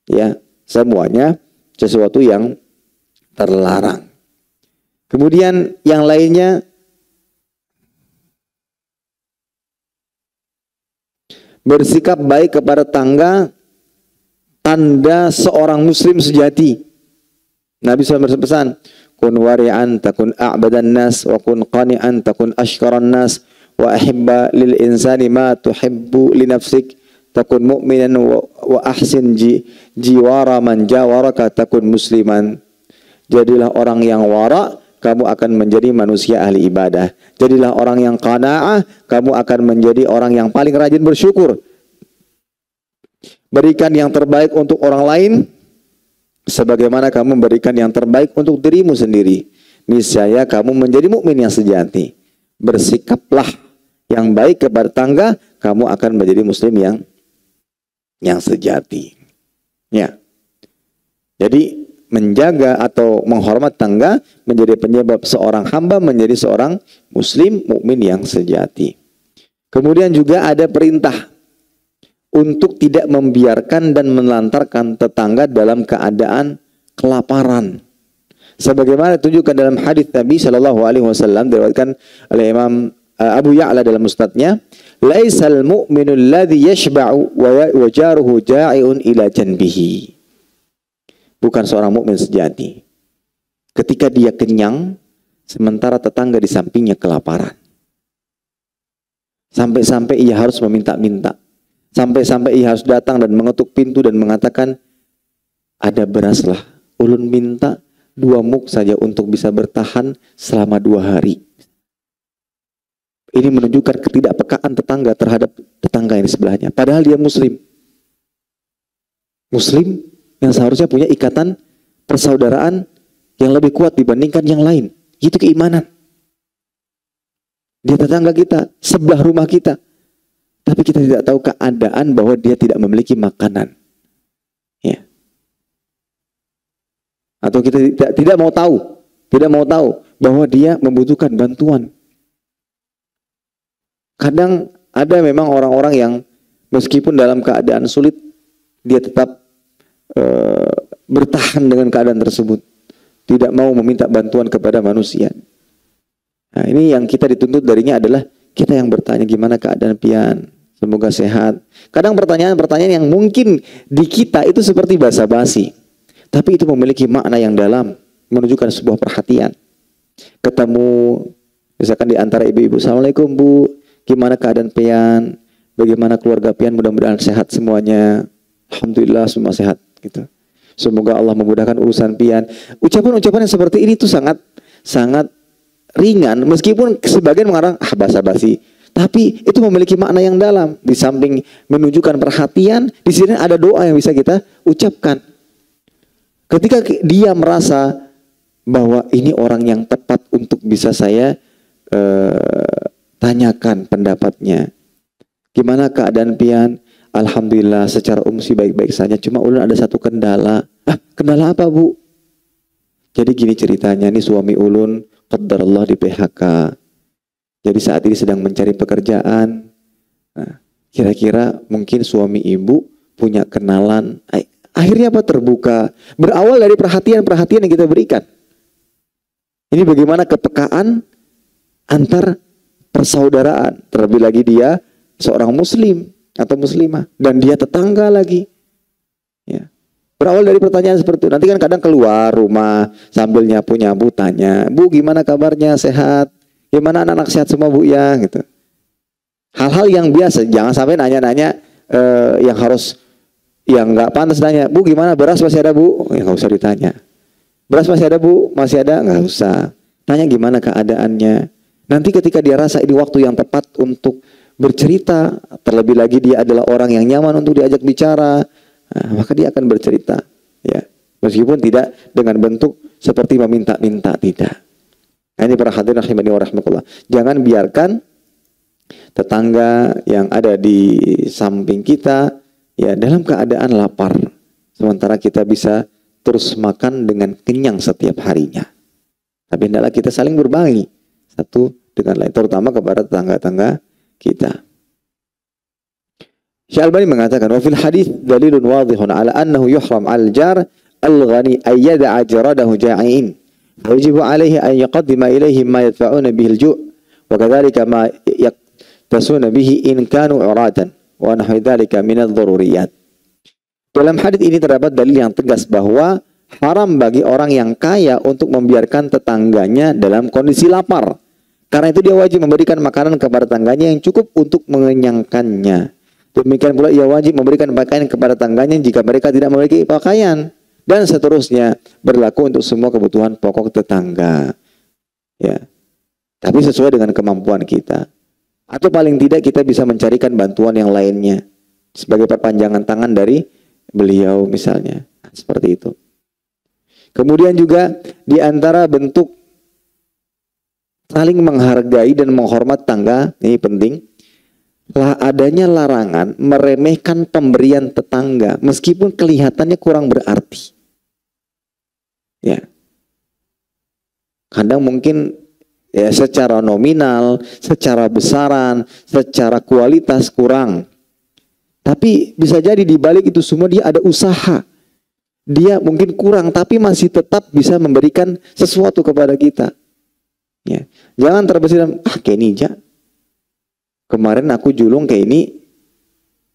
Ya, semuanya sesuatu yang terlarang. Kemudian yang lainnya, bersikap baik kepada tetangga, tanda seorang muslim sejati. Nabi SAW berpesan, kun wari'an takun a'badan nas, wa kun qani'an takun ashkaran nas, wa ahibba lil insani ma tuhibbu li nafsik, takun mu'minan wa ahsin jiwara man jawaraka takun musliman. Jadilah orang yang wara', kamu akan menjadi manusia ahli ibadah. Jadilah orang yang qana'ah, kamu akan menjadi orang yang paling rajin bersyukur. Berikan yang terbaik untuk orang lain sebagaimana kamu memberikan yang terbaik untuk dirimu sendiri. Niscaya kamu menjadi mukmin yang sejati. Bersikaplah yang baik kepada tetangga, kamu akan menjadi muslim yang sejati. Ya. Jadi menjaga atau menghormat tetangga menjadi penyebab seorang hamba menjadi seorang muslim mukmin yang sejati. Kemudian juga ada perintah untuk tidak membiarkan dan menelantarkan tetangga dalam keadaan kelaparan. Sebagaimana ditunjukkan dalam hadis Nabi Shallallahu Alaihi Wasallam diriwayatkan oleh Imam Abu Ya'la dalam musnadnya, "Laisal mu'minu alladhi yashba'u wa jaruhu ja'iun ila janbihi." Bukan seorang mukmin sejati ketika dia kenyang sementara tetangga di sampingnya kelaparan. Sampai-sampai ia harus meminta-minta. Sampai-sampai ia harus datang dan mengetuk pintu dan mengatakan, ada beras lah, ulun minta 2 muk saja untuk bisa bertahan selama 2 hari. Ini menunjukkan ketidakpekaan tetangga terhadap tetangga yang di sebelahnya. Padahal dia muslim. Muslim yang seharusnya punya ikatan persaudaraan yang lebih kuat dibandingkan yang lain. Itu keimanan. Dia tetangga kita, sebelah rumah kita. Tapi kita tidak tahu keadaan bahwa dia tidak memiliki makanan. Ya. Atau kita tidak mau tahu bahwa dia membutuhkan bantuan. Kadang ada memang orang-orang yang meskipun dalam keadaan sulit, dia tetap bertahan dengan keadaan tersebut. Tidak mau meminta bantuan kepada manusia. Nah, ini yang kita dituntut darinya adalah kita yang bertanya, gimana keadaan pian? Semoga sehat. Kadang pertanyaan-pertanyaan yang mungkin di kita itu seperti basa-basi, tapi itu memiliki makna yang dalam, menunjukkan sebuah perhatian. Ketemu, misalkan di antara ibu-ibu, "Assalamualaikum Bu, gimana keadaan pian? Bagaimana keluarga pian? Mudah-mudahan sehat semuanya." Alhamdulillah semua sehat. Gitu. Semoga Allah memudahkan urusan pian. Ucapan-ucapan yang seperti ini tuh sangat ringan, meskipun sebagian mengarang basa-basi. Tapi itu memiliki makna yang dalam. Di samping menunjukkan perhatian, di sini ada doa yang bisa kita ucapkan. Ketika dia merasa bahwa ini orang yang tepat untuk bisa saya tanyakan pendapatnya. Gimana keadaan pian? Alhamdulillah secara umum sih baik-baik saja. Cuma ulun ada satu kendala. Kendala apa Bu? Jadi gini ceritanya, nih suami ulun qadarullah di PHK. Jadi saat ini sedang mencari pekerjaan. Nah, kira-kira mungkin suami ibu punya kenalan Akhirnya apa? Terbuka. Berawal dari perhatian-perhatian yang kita berikan. Ini bagaimana kepekaan antar persaudaraan. Terlebih lagi dia seorang muslim atau muslimah. Dan dia tetangga lagi. Ya. Berawal dari pertanyaan seperti itu. Nanti kan kadang keluar rumah sambil nyapu-nyapu tanya, Bu gimana kabarnya, sehat? Gimana anak-anak sehat semua Bu ya? Gitu. Hal-hal yang biasa. Jangan sampai nanya-nanya yang harus, yang nggak pantas nanya, Bu gimana, beras masih ada Bu? Ya nggak usah ditanya. Beras masih ada Bu? Masih ada? Nggak usah. Tanya gimana keadaannya. Nanti ketika dia rasa ini waktu yang tepat untuk bercerita, terlebih lagi dia adalah orang yang nyaman untuk diajak bicara, nah, maka dia akan bercerita. Ya, meskipun tidak dengan bentuk seperti meminta-minta, tidak. Nah, ini para hadirin rahimani wa rahimakumullah. Jangan biarkan tetangga yang ada di samping kita ya dalam keadaan lapar, sementara kita bisa terus makan dengan kenyang setiap harinya. Tapi hendaklah kita saling berbagi satu dengan lain, terutama kepada tetangga-tetangga kita. Syekh Albani mengatakan, wa fil hadits dalilun wadhihun ala annahu yuhram al-jar al-ghani ay yada'a jaradahu ja'in. Wa yajibu alayhi an yaqaddima ilayhim ma yadfa'una bihi al-ju' wa kadzalika ma yaktasuna bihi in kanu uratan wa nahwi dzalika min ad-daruriyat. Dalam hadis ini terdapat dalil yang tegas bahwa haram bagi orang yang kaya untuk membiarkan tetangganya dalam kondisi lapar. Karena itu dia wajib memberikan makanan kepada tetangganya yang cukup untuk mengenyangkannya. Demikian pula ia wajib memberikan pakaian kepada tetangganya jika mereka tidak memiliki pakaian. Dan seterusnya berlaku untuk semua kebutuhan pokok tetangga. Ya. Tapi sesuai dengan kemampuan kita. Atau paling tidak kita bisa mencarikan bantuan yang lainnya. Sebagai perpanjangan tangan dari beliau misalnya. Seperti itu. Kemudian juga di antara bentuk saling menghargai dan menghormat tangga, ini penting, adanya larangan meremehkan pemberian tetangga meskipun kelihatannya kurang berarti. Ya. Kadang mungkin ya secara nominal, secara besaran, secara kualitas kurang. Tapi bisa jadi di balik itu semua dia ada usaha. Dia mungkin kurang tapi masih tetap bisa memberikan sesuatu kepada kita. Ya. Jangan terbesit kayak ninja. Kemarin aku julung kayak ini,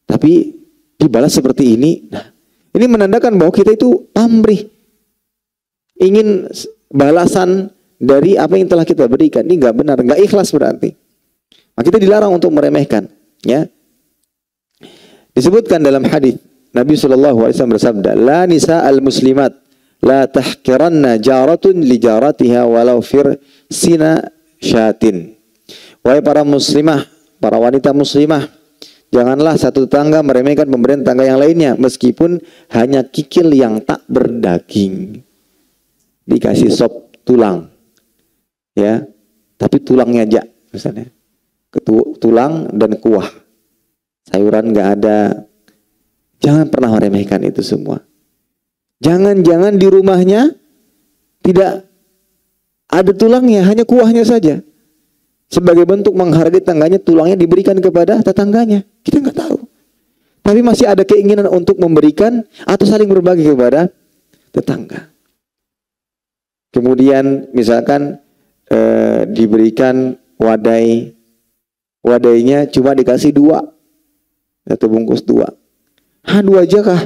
tapi dibalas seperti ini. Nah, ini menandakan bahwa kita itu pamrih, ingin balasan dari apa yang telah kita berikan. Ini nggak benar, nggak ikhlas berarti. Nah, kita dilarang untuk meremehkan. Ya, disebutkan dalam hadis Nabi SAW bersabda, la nisa al muslimat la tahkiranna jaratun li jaratiha walau sina syatin. Wahai para muslimah, para wanita muslimah, janganlah satu tetangga meremehkan pemberian tetangga yang lainnya meskipun hanya kikil yang tak berdaging. Dikasih sop tulang. Ya, tapi tulangnya aja misalnya. Tulang dan kuah. Sayuran nggak ada. Jangan pernah meremehkan itu semua. Jangan-jangan di rumahnya tidak ada tulangnya, hanya kuahnya saja. Sebagai bentuk menghargai tetangganya, tulangnya diberikan kepada tetangganya. Kita nggak tahu. Tapi masih ada keinginan untuk memberikan atau saling berbagi kepada tetangga. Kemudian misalkan diberikan wadainya cuma dikasih 2. Satu bungkus 2. 2 aja kah?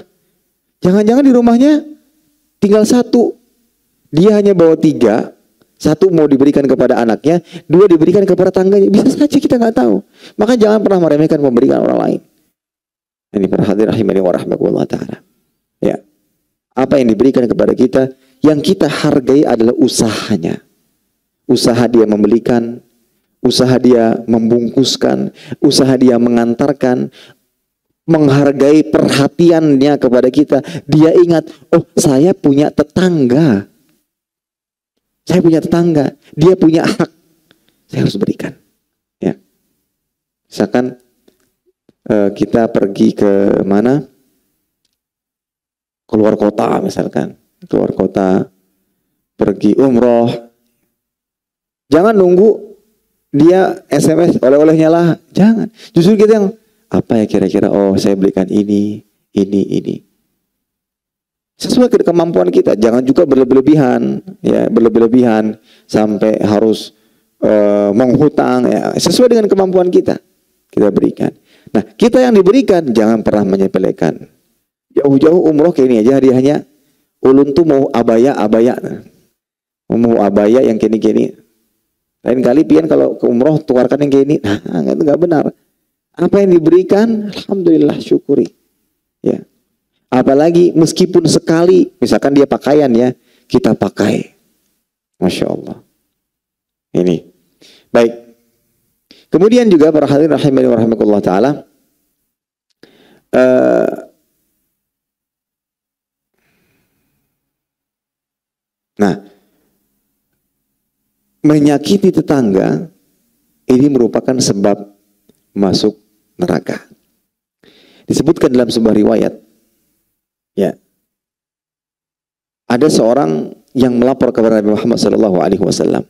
Jangan-jangan di rumahnya tinggal 1. Dia hanya bawa 3. 1 mau diberikan kepada anaknya, 2 diberikan kepada tangganya. Bisa saja kita nggak tahu. Maka jangan pernah meremehkan pemberian orang lain. Ini para hadirin rahimani wa rahimakumullah ta'ala. Ya. Apa yang diberikan kepada kita, yang kita hargai adalah usahanya. Usaha dia membelikan, usaha dia membungkuskan, usaha dia mengantarkan, menghargai perhatiannya kepada kita. Dia ingat, oh saya punya tetangga. Saya punya tetangga. Dia punya hak. Saya harus berikan. Ya. Misalkan kita pergi ke mana? Keluar kota misalkan. Keluar kota. Pergi umroh. Jangan nunggu dia SMS oleh-olehnya lah. Jangan. Justru kita yang apa ya kira-kira, oh saya belikan ini. Sesuai dengan kemampuan kita, jangan juga berlebihan, ya, berlebihan sampai harus menghutang, ya, sesuai dengan kemampuan kita berikan. Nah, kita yang diberikan jangan pernah menyepelekan. Jauh-jauh umroh kayak ini aja hadiahnya. Ulun tuh mau abaya, mau abaya yang kini-kini. Lain kali pian kalau ke umroh tukarkan yang kayak ini, nah, itu nggak benar. Apa yang diberikan, alhamdulillah syukuri. Ya. Apalagi meskipun sekali, misalkan dia pakaian ya, kita pakai. Masya Allah. Ini. Baik. Kemudian juga para hadirin rahimani wa rahimakumullah taala, nah, menyakiti tetangga ini merupakan sebab masuk neraka. Disebutkan dalam sebuah riwayat, ya, ada seorang yang melapor kepada Nabi Muhammad SAW,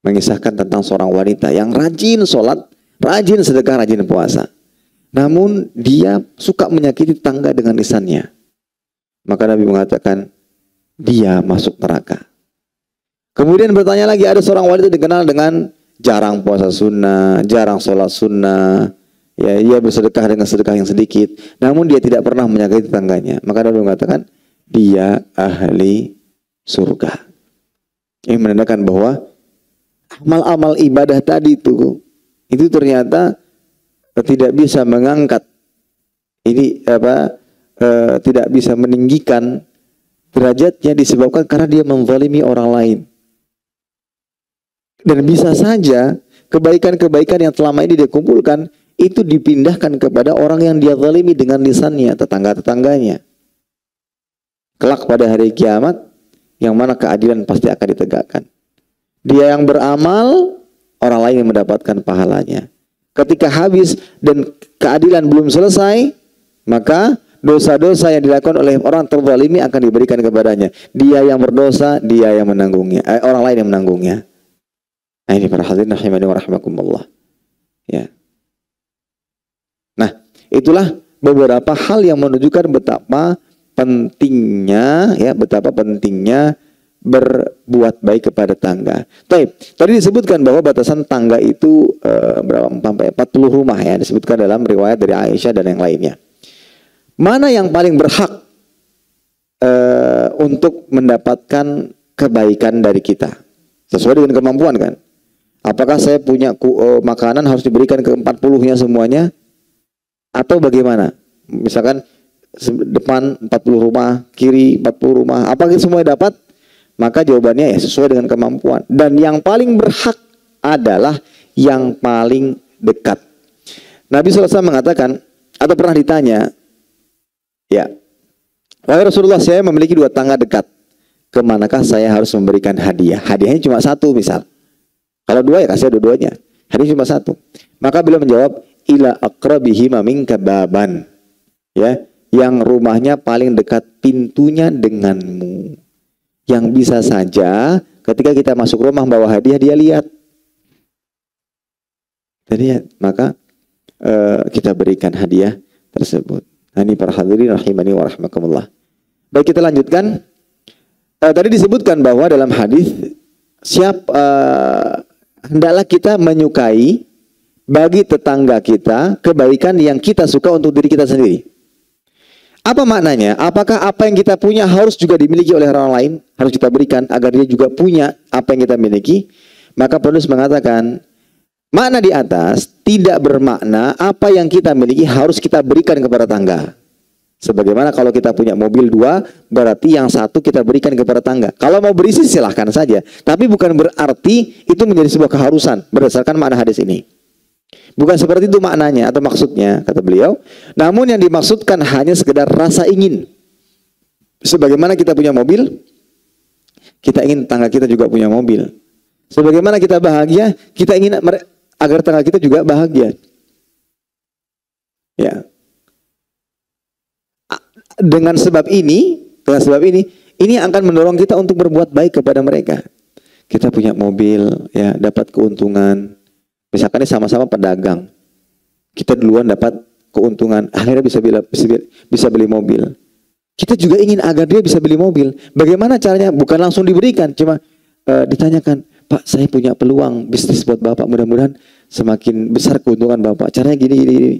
mengisahkan tentang seorang wanita yang rajin sholat, rajin sedekah, rajin puasa. Namun dia suka menyakiti tetangga dengan lisannya. Maka Nabi mengatakan, dia masuk neraka. Kemudian bertanya lagi, ada seorang wanita dikenal dengan jarang puasa sunnah, jarang sholat sunnah, ya, ia bersedekah dengan sedekah yang sedikit, namun dia tidak pernah menyakiti tetangganya. Maka Nabi mengatakan, dia ahli surga. Ini menandakan bahwa amal-amal ibadah tadi itu ternyata tidak bisa mengangkat ini tidak bisa meninggikan derajatnya disebabkan karena dia menzalimi orang lain. Dan bisa saja kebaikan-kebaikan yang selama ini dia kumpulkan itu dipindahkan kepada orang yang dia zalimi dengan lisannya, tetangga-tetangganya. Kelak pada hari kiamat, yang mana keadilan pasti akan ditegakkan. Dia yang beramal, orang lain yang mendapatkan pahalanya. Ketika habis dan keadilan belum selesai, maka dosa-dosa yang dilakukan oleh orang terzalimi akan diberikan kepadanya. Dia yang berdosa, dia yang menanggungnya, orang lain yang menanggungnya. Nah, ini para hadirin rahimani wa rahimakumullah. Ya. Nah, itulah beberapa hal yang menunjukkan betapa pentingnya berbuat baik kepada tangga. Tadi disebutkan bahwa batasan tangga itu berapa, sampai 40 rumah ya, disebutkan dalam riwayat dari Aisyah dan yang lainnya. Mana yang paling berhak untuk mendapatkan kebaikan dari kita? Sesuai dengan kemampuan kan? Apakah saya punya makanan harus diberikan ke 40-nya semuanya? Atau bagaimana? Misalkan depan 40 rumah, kiri 40 rumah, apakah semuanya dapat? Maka jawabannya ya sesuai dengan kemampuan. Dan yang paling berhak adalah yang paling dekat. Nabi SAW mengatakan, atau pernah ditanya, ya, wahai Rasulullah, saya memiliki 2 tangga dekat. Kemanakah saya harus memberikan hadiah? Hadiahnya cuma 1 misal. Kalau 2 ya kasih dua-duanya. Hadiahnya cuma 1. Maka beliau menjawab, ila aqrabihima minka baban. Ya, yang rumahnya paling dekat pintunya denganmu. Yang bisa saja ketika kita masuk rumah bawa hadiah dia lihat. Jadi maka kita berikan hadiah tersebut. Nah, ini para hadirin rahimani wa rahmakumullah. Baik, kita lanjutkan. Tadi disebutkan bahwa dalam hadis hendaklah kita menyukai bagi tetangga kita kebaikan yang kita suka untuk diri kita sendiri. Apa maknanya? Apakah apa yang kita punya harus juga dimiliki oleh orang lain? Harus kita berikan agar dia juga punya apa yang kita miliki? Maka penulis mengatakan, makna di atas tidak bermakna apa yang kita miliki harus kita berikan kepada tangga. Sebagaimana kalau kita punya mobil 2, berarti yang 1 kita berikan kepada tangga. Kalau mau berisi silahkan saja. Tapi bukan berarti itu menjadi sebuah keharusan berdasarkan makna hadis ini. Bukan seperti itu maknanya atau maksudnya, kata beliau. Namun yang dimaksudkan hanya sekedar rasa ingin. Sebagaimana kita punya mobil, kita ingin tangga kita juga punya mobil. Sebagaimana kita bahagia, kita ingin agar tangga kita juga bahagia. Ya. Dengan sebab ini akan mendorong kita untuk berbuat baik kepada mereka. Kita punya mobil, ya, dapat keuntungan. Misalkan ini sama-sama pedagang, kita duluan dapat keuntungan, akhirnya bisa beli mobil. Kita juga ingin agar dia bisa beli mobil. Bagaimana caranya? Bukan langsung diberikan, cuma ditanyakan, Pak, saya punya peluang bisnis buat Bapak, mudah-mudahan semakin besar keuntungan Bapak. Caranya gini, gini, gini.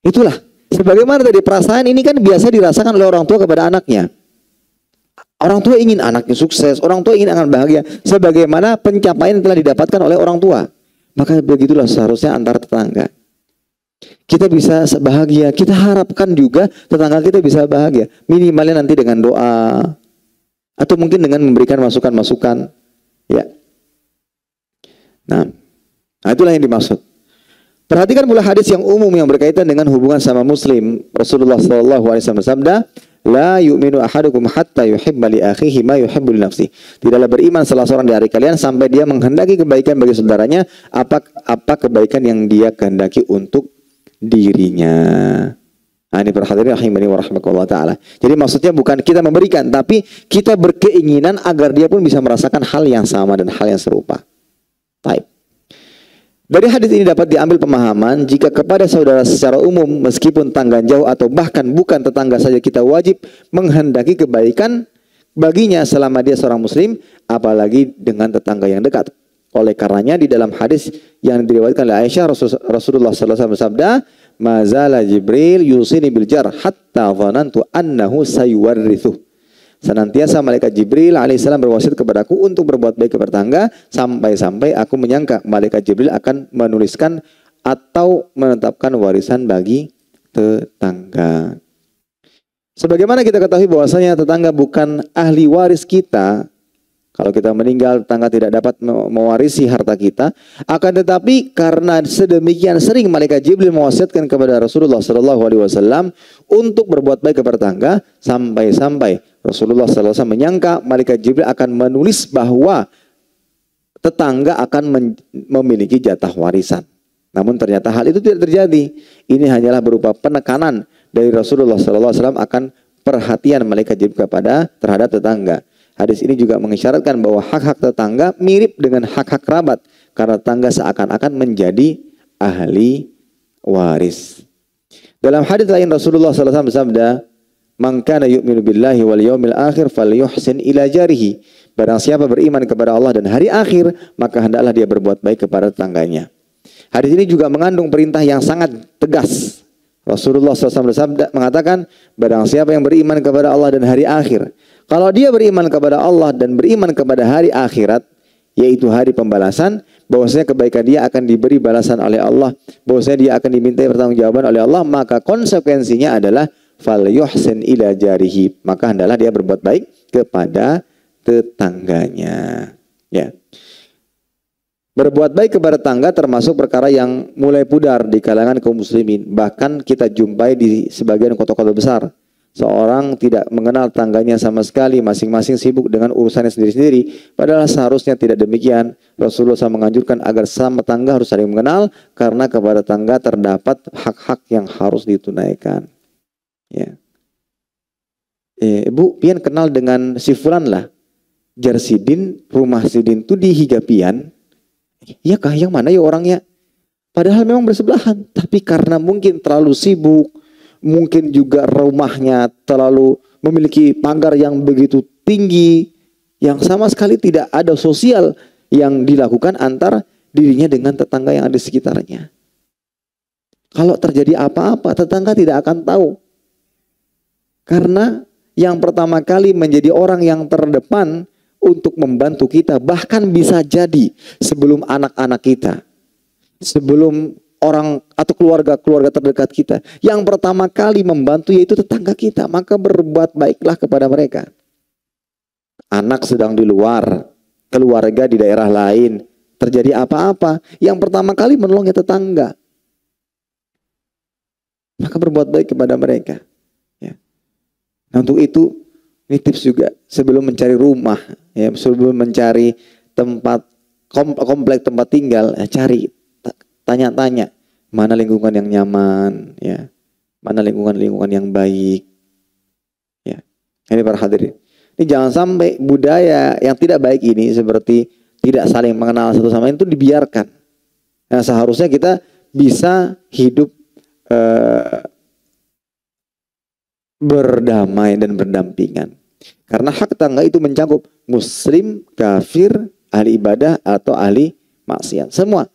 Itulah. Sebagaimana tadi perasaan ini kan biasa dirasakan oleh orang tua kepada anaknya. Orang tua ingin anaknya sukses, orang tua ingin anak bahagia. Sebagaimana pencapaian telah didapatkan oleh orang tua. Maka begitulah seharusnya antar tetangga. Kita bisa bahagia, kita harapkan juga tetangga kita bisa bahagia. Minimalnya nanti dengan doa. Atau mungkin dengan memberikan masukan-masukan. Ya. Nah, itulah yang dimaksud. Perhatikan pula hadis yang umum yang berkaitan dengan hubungan sama muslim. Rasulullah SAW bersabda, la yu'minu ahadukum hatta yuhibba li akhihi ma yuhibbu li nafsihi. Tidaklah beriman salah seorang dari kalian sampai dia menghendaki kebaikan bagi saudaranya apa kebaikan yang dia kehendaki untuk dirinya. Nah, ini perhatian rahimani wa rahmatullah ta'ala. Jadi maksudnya bukan kita memberikan, tapi kita berkeinginan agar dia pun bisa merasakan hal yang sama dan hal yang serupa. Baik. Dari hadis ini dapat diambil pemahaman jika kepada saudara secara umum, meskipun tangga jauh atau bahkan bukan tetangga saja, kita wajib menghendaki kebaikan baginya selama dia seorang muslim, apalagi dengan tetangga yang dekat. Oleh karenanya di dalam hadis yang diriwayatkan oleh Aisyah, Rasulullah SAW bersabda, mazala Jibril yusini bil jar hatta dhanantu annahu sayuwarrithu. Senantiasa malaikat Jibril alaihissalam berwasiat kepadaku untuk berbuat baik kepada tetangga, sampai-sampai aku menyangka malaikat Jibril akan menuliskan atau menetapkan warisan bagi tetangga. Sebagaimana kita ketahui bahwasanya tetangga bukan ahli waris kita. Kalau kita meninggal, tetangga tidak dapat mewarisi harta kita. Akan tetapi karena sedemikian sering malaikat Jibril mewasiatkan kepada Rasulullah SAW untuk berbuat baik kepada tetangga, sampai-sampai Rasulullah SAW menyangka malaikat Jibril akan menulis bahwa tetangga akan memiliki jatah warisan. Namun ternyata hal itu tidak terjadi. Ini hanyalah berupa penekanan dari Rasulullah SAW akan perhatian malaikat Jibril terhadap tetangga. Hadis ini juga mengisyaratkan bahwa hak-hak tetangga mirip dengan hak-hak kerabat, karena tetangga seakan-akan menjadi ahli waris. Dalam hadis lain Rasulullah SAW bersabda, "Man kana yu'minu billahi wal yawmil akhir falyuhsin ila jarihi." Barang siapa beriman kepada Allah dan hari akhir, maka hendaklah dia berbuat baik kepada tetangganya. Hadis ini juga mengandung perintah yang sangat tegas. Rasulullah SAW bersabda, mengatakan, barang siapa yang beriman kepada Allah dan hari akhir, kalau dia beriman kepada Allah dan beriman kepada hari akhirat, yaitu hari pembalasan, bahwasanya kebaikan dia akan diberi balasan oleh Allah, bahwasanya dia akan dimintai pertanggungjawaban oleh Allah, maka konsekuensinya adalah falyuhsin ila jarihi, maka hendaklah dia berbuat baik kepada tetangganya. Ya. Berbuat baik kepada tetangga termasuk perkara yang mulai pudar di kalangan kaum muslimin. Bahkan kita jumpai di sebagian kota-kota besar. Seorang tidak mengenal tetangganya sama sekali, masing-masing sibuk dengan urusannya sendiri-sendiri. Padahal seharusnya tidak demikian. Rasulullah SAW menganjurkan agar sama tetangga harus saling mengenal, karena kepada tetangga terdapat hak-hak yang harus ditunaikan. Ya. Bu, pian kenal dengan si fulan lah. Jar sidin, rumah sidin itu di Higapian. Iya kah, yang mana ya orangnya? Padahal memang bersebelahan, tapi karena mungkin terlalu sibuk, mungkin juga rumahnya terlalu memiliki pagar yang begitu tinggi, yang sama sekali tidak ada sosial yang dilakukan antar dirinya dengan tetangga yang ada di sekitarnya. Kalau terjadi apa-apa, tetangga tidak akan tahu. Karena yang pertama kali menjadi orang yang terdepan untuk membantu kita, bahkan bisa jadi sebelum anak-anak kita, sebelum orang atau keluarga terdekat kita, yang pertama kali membantu yaitu tetangga kita, maka berbuat baiklah kepada mereka. Anak sedang di luar, keluarga di daerah lain, terjadi apa-apa, yang pertama kali menolongnya tetangga, maka berbuat baik kepada mereka. Ya. Nah, untuk itu ini tips juga, sebelum mencari rumah, ya, sebelum mencari tempat komplek tempat tinggal, ya, cari, tanya-tanya mana lingkungan yang nyaman, ya, mana lingkungan yang baik, ya. Ini para hadirin, ini jangan sampai budaya yang tidak baik ini seperti tidak saling mengenal satu sama lain itu dibiarkan. Nah, seharusnya kita bisa hidup berdamai dan berdampingan. Karena hak tetangga itu mencakup muslim, kafir, ahli ibadah atau ahli maksiat. Semua.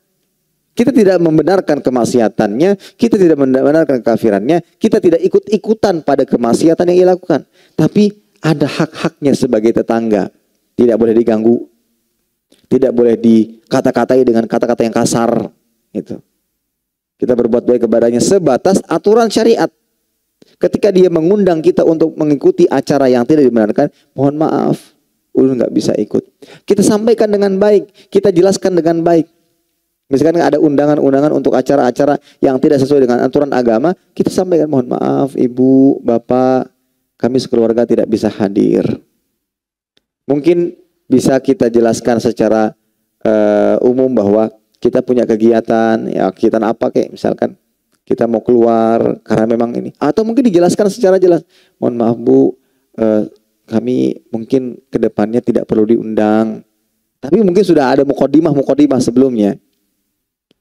Kita tidak membenarkan kemaksiatannya, kita tidak membenarkan kekafirannya, kita tidak ikut-ikutan pada kemaksiatan yang ia lakukan. Tapi ada hak-haknya sebagai tetangga. Tidak boleh diganggu. Tidak boleh dikata-katai dengan kata-kata yang kasar. Gitu. Kita berbuat baik kepadanya sebatas aturan syariat. Ketika dia mengundang kita untuk mengikuti acara yang tidak dibenarkan, mohon maaf, ulun nggak bisa ikut. Kita sampaikan dengan baik, kita jelaskan dengan baik. Misalkan ada undangan-undangan untuk acara-acara yang tidak sesuai dengan aturan agama, kita sampaikan, mohon maaf ibu, bapak, kami sekeluarga tidak bisa hadir. Mungkin bisa kita jelaskan secara umum bahwa kita punya kegiatan, ya kegiatan apa kayak misalkan kita mau keluar karena memang ini. Atau mungkin dijelaskan secara jelas, mohon maaf bu, kami mungkin kedepannya tidak perlu diundang. Tapi mungkin sudah ada mukadimah sebelumnya.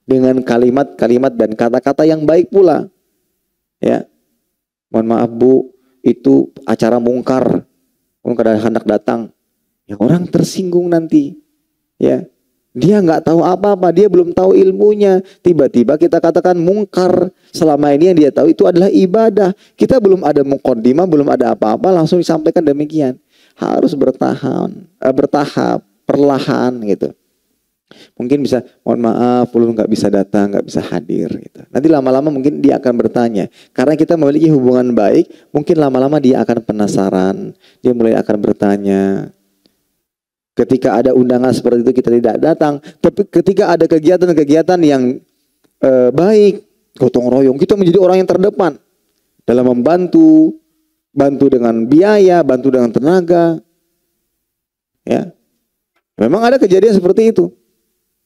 Dengan kalimat-kalimat dan kata-kata yang baik pula. Ya. Mohon maaf bu, itu acara mungkar. Mungkar hendak datang. Ya orang tersinggung nanti. Ya. Dia nggak tahu apa-apa, dia belum tahu ilmunya. Tiba-tiba kita katakan mungkar. Selama ini yang dia tahu itu adalah ibadah. Kita belum ada mukadimah, belum ada apa-apa, langsung disampaikan demikian. Harus bertahap, perlahan gitu. Mungkin bisa, mohon maaf, ulun nggak bisa datang, nggak bisa hadir. Gitu. Nanti lama-lama mungkin dia akan bertanya. Karena kita memiliki hubungan baik, mungkin lama-lama dia akan penasaran. Dia mulai akan bertanya. Ketika ada undangan seperti itu kita tidak datang. Tapi ketika ada kegiatan-kegiatan yang baik, gotong royong, kita menjadi orang yang terdepan dalam membantu, bantu dengan biaya, bantu dengan tenaga. Ya, memang ada kejadian seperti itu.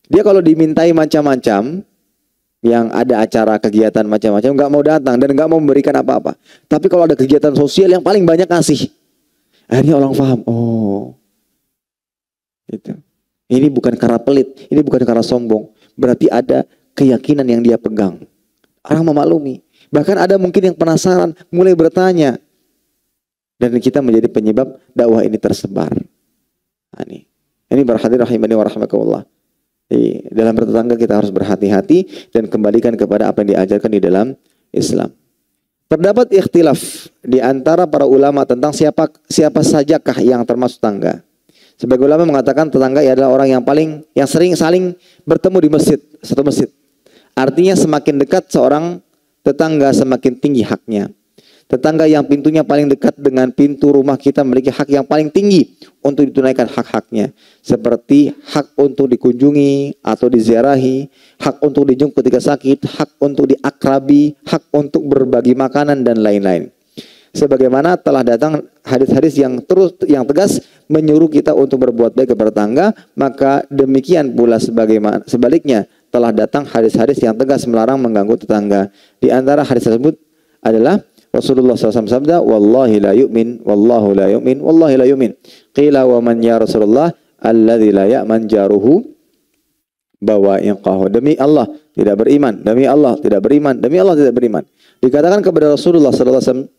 Dia kalau dimintai macam-macam, yang ada acara kegiatan macam-macam, nggak mau datang dan nggak mau memberikan apa-apa. Tapi kalau ada kegiatan sosial yang paling banyak kasih, akhirnya orang paham. Oh, itu. Ini bukan karena pelit, ini bukan karena sombong. Berarti ada keyakinan yang dia pegang. Orang memaklumi. Bahkan ada mungkin yang penasaran, mulai bertanya, dan kita menjadi penyebab dakwah ini tersebar. Nah, ini berhadir rahimani wa rahmakumullah. Dalam bertetangga kita harus berhati-hati dan kembalikan kepada apa yang diajarkan di dalam Islam. Terdapat ikhtilaf di antara para ulama tentang siapa sajakah yang termasuk tetangga. Sebagai ulama mengatakan tetangga adalah orang yang sering saling bertemu di masjid, satu masjid. Artinya semakin dekat seorang tetangga semakin tinggi haknya. Tetangga yang pintunya paling dekat dengan pintu rumah kita memiliki hak yang paling tinggi untuk ditunaikan hak-haknya. Seperti hak untuk dikunjungi atau diziarahi, hak untuk dijemput ketika sakit, hak untuk diakrabi, hak untuk berbagi makanan dan lain-lain. Sebagaimana telah datang hadis-hadis yang tegas menyuruh kita untuk berbuat baik kepada tetangga, maka demikian pula sebaliknya telah datang hadis-hadis yang tegas melarang mengganggu tetangga. Di antara hadis tersebut adalah Rasulullah SAW sabda, wallahi la yu'min, wallahu la yu'min, wallahi la yu'min. Qila wa man ya Rasulullah, alladhi la ya'man jaruhu bawa'iqahu. Demi Allah tidak beriman, demi Allah tidak beriman, demi Allah tidak beriman. Dikatakan kepada Rasulullah SAW,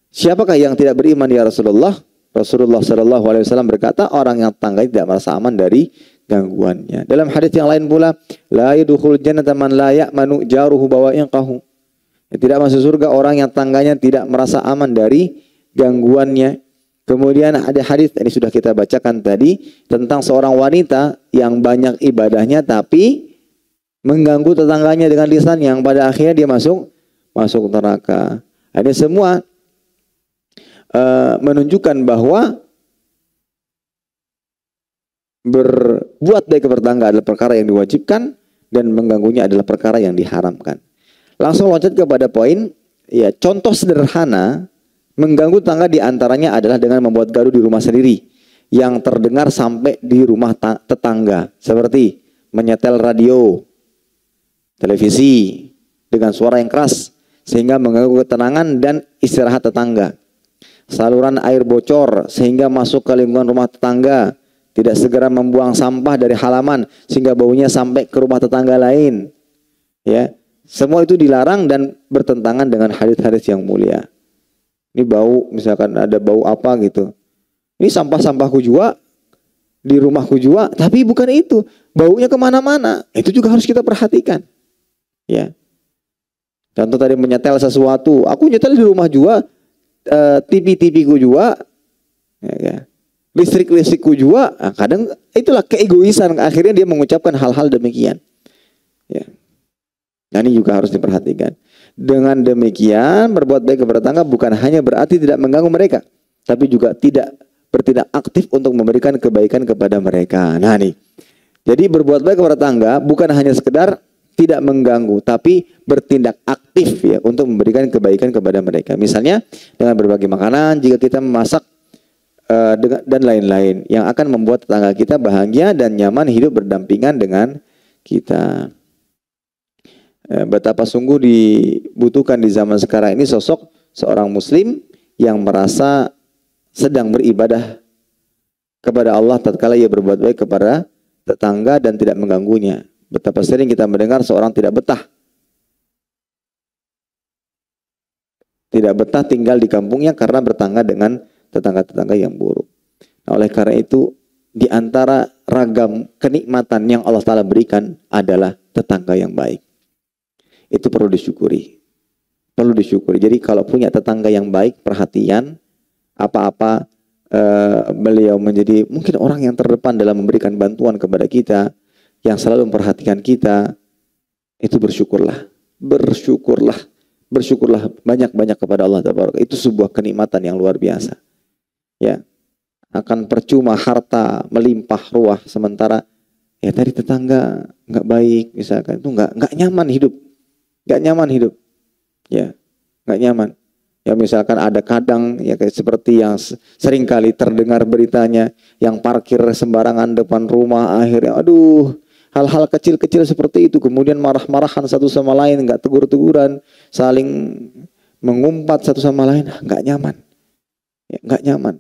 siapakah yang tidak beriman ya Rasulullah? Rasulullah SAW berkata, orang yang tetangga tidak merasa aman dari gangguannya. Dalam hadis yang lain pula, la yadkhul jannata man la ya'manu jaruhu bawa'iqahu. Tidak masuk surga orang yang tangganya tidak merasa aman dari gangguannya. Kemudian ada hadis ini sudah kita bacakan tadi tentang seorang wanita yang banyak ibadahnya tapi mengganggu tetangganya dengan lisan yang pada akhirnya dia masuk neraka. Ini semua menunjukkan bahwa berbuat baik kepada tetangga adalah perkara yang diwajibkan dan mengganggunya adalah perkara yang diharamkan. Langsung loncat kepada poin, ya contoh sederhana mengganggu tetangga diantaranya adalah dengan membuat gaduh di rumah sendiri yang terdengar sampai di rumah tetangga, seperti menyetel radio, televisi dengan suara yang keras sehingga mengganggu ketenangan dan istirahat tetangga. Saluran air bocor sehingga masuk ke lingkungan rumah tetangga, tidak segera membuang sampah dari halaman sehingga baunya sampai ke rumah tetangga lain. Ya. Semua itu dilarang dan bertentangan dengan hadis-hadis yang mulia. Ini bau, misalkan ada bau apa gitu. Ini sampah-sampahku juga, di rumahku juga, tapi bukan itu. Baunya kemana-mana. Itu juga harus kita perhatikan. Ya. Contoh tadi menyetel sesuatu. Aku nyetel di rumah juga, TV-TV ku juga, ya. Listrik-listrikku juga. Nah, kadang itulah keegoisan. Akhirnya dia mengucapkan hal-hal demikian. Ya. Nah, ini juga harus diperhatikan. Dengan demikian, berbuat baik kepada tetangga bukan hanya berarti tidak mengganggu mereka, tapi juga tidak bertindak aktif untuk memberikan kebaikan kepada mereka. Nah nih, jadi berbuat baik kepada tetangga bukan hanya sekedar tidak mengganggu, tapi bertindak aktif ya untuk memberikan kebaikan kepada mereka. Misalnya dengan berbagi makanan, jika kita memasak dan lain-lain yang akan membuat tetangga kita bahagia dan nyaman hidup berdampingan dengan kita. Betapa sungguh dibutuhkan di zaman sekarang ini sosok seorang muslim yang merasa sedang beribadah kepada Allah tatkala ia berbuat baik kepada tetangga dan tidak mengganggunya. Betapa sering kita mendengar seorang tidak betah tinggal di kampungnya karena bertangga dengan tetangga-tetangga yang buruk. Nah, oleh karena itu di antara ragam kenikmatan yang Allah Ta'ala berikan adalah tetangga yang baik. Itu perlu disyukuri. Perlu disyukuri. Jadi kalau punya tetangga yang baik, perhatian, apa-apa beliau menjadi mungkin orang yang terdepan dalam memberikan bantuan kepada kita, yang selalu memperhatikan kita, itu bersyukurlah. Bersyukurlah banyak-banyak kepada Allah Taala. Itu sebuah kenikmatan yang luar biasa. Ya. Akan percuma harta melimpah ruah sementara ya tadi tetangga nggak baik misalkan, itu nggak nyaman hidup. Gak nyaman hidup, ya, gak nyaman. Ya misalkan ada kadang ya kayak seperti yang sering kali terdengar beritanya, yang parkir sembarangan depan rumah, akhirnya aduh, hal-hal kecil-kecil seperti itu, kemudian marah-marahan satu sama lain, nggak tegur-teguran, saling mengumpat satu sama lain, nggak nyaman, ya, nggak nyaman.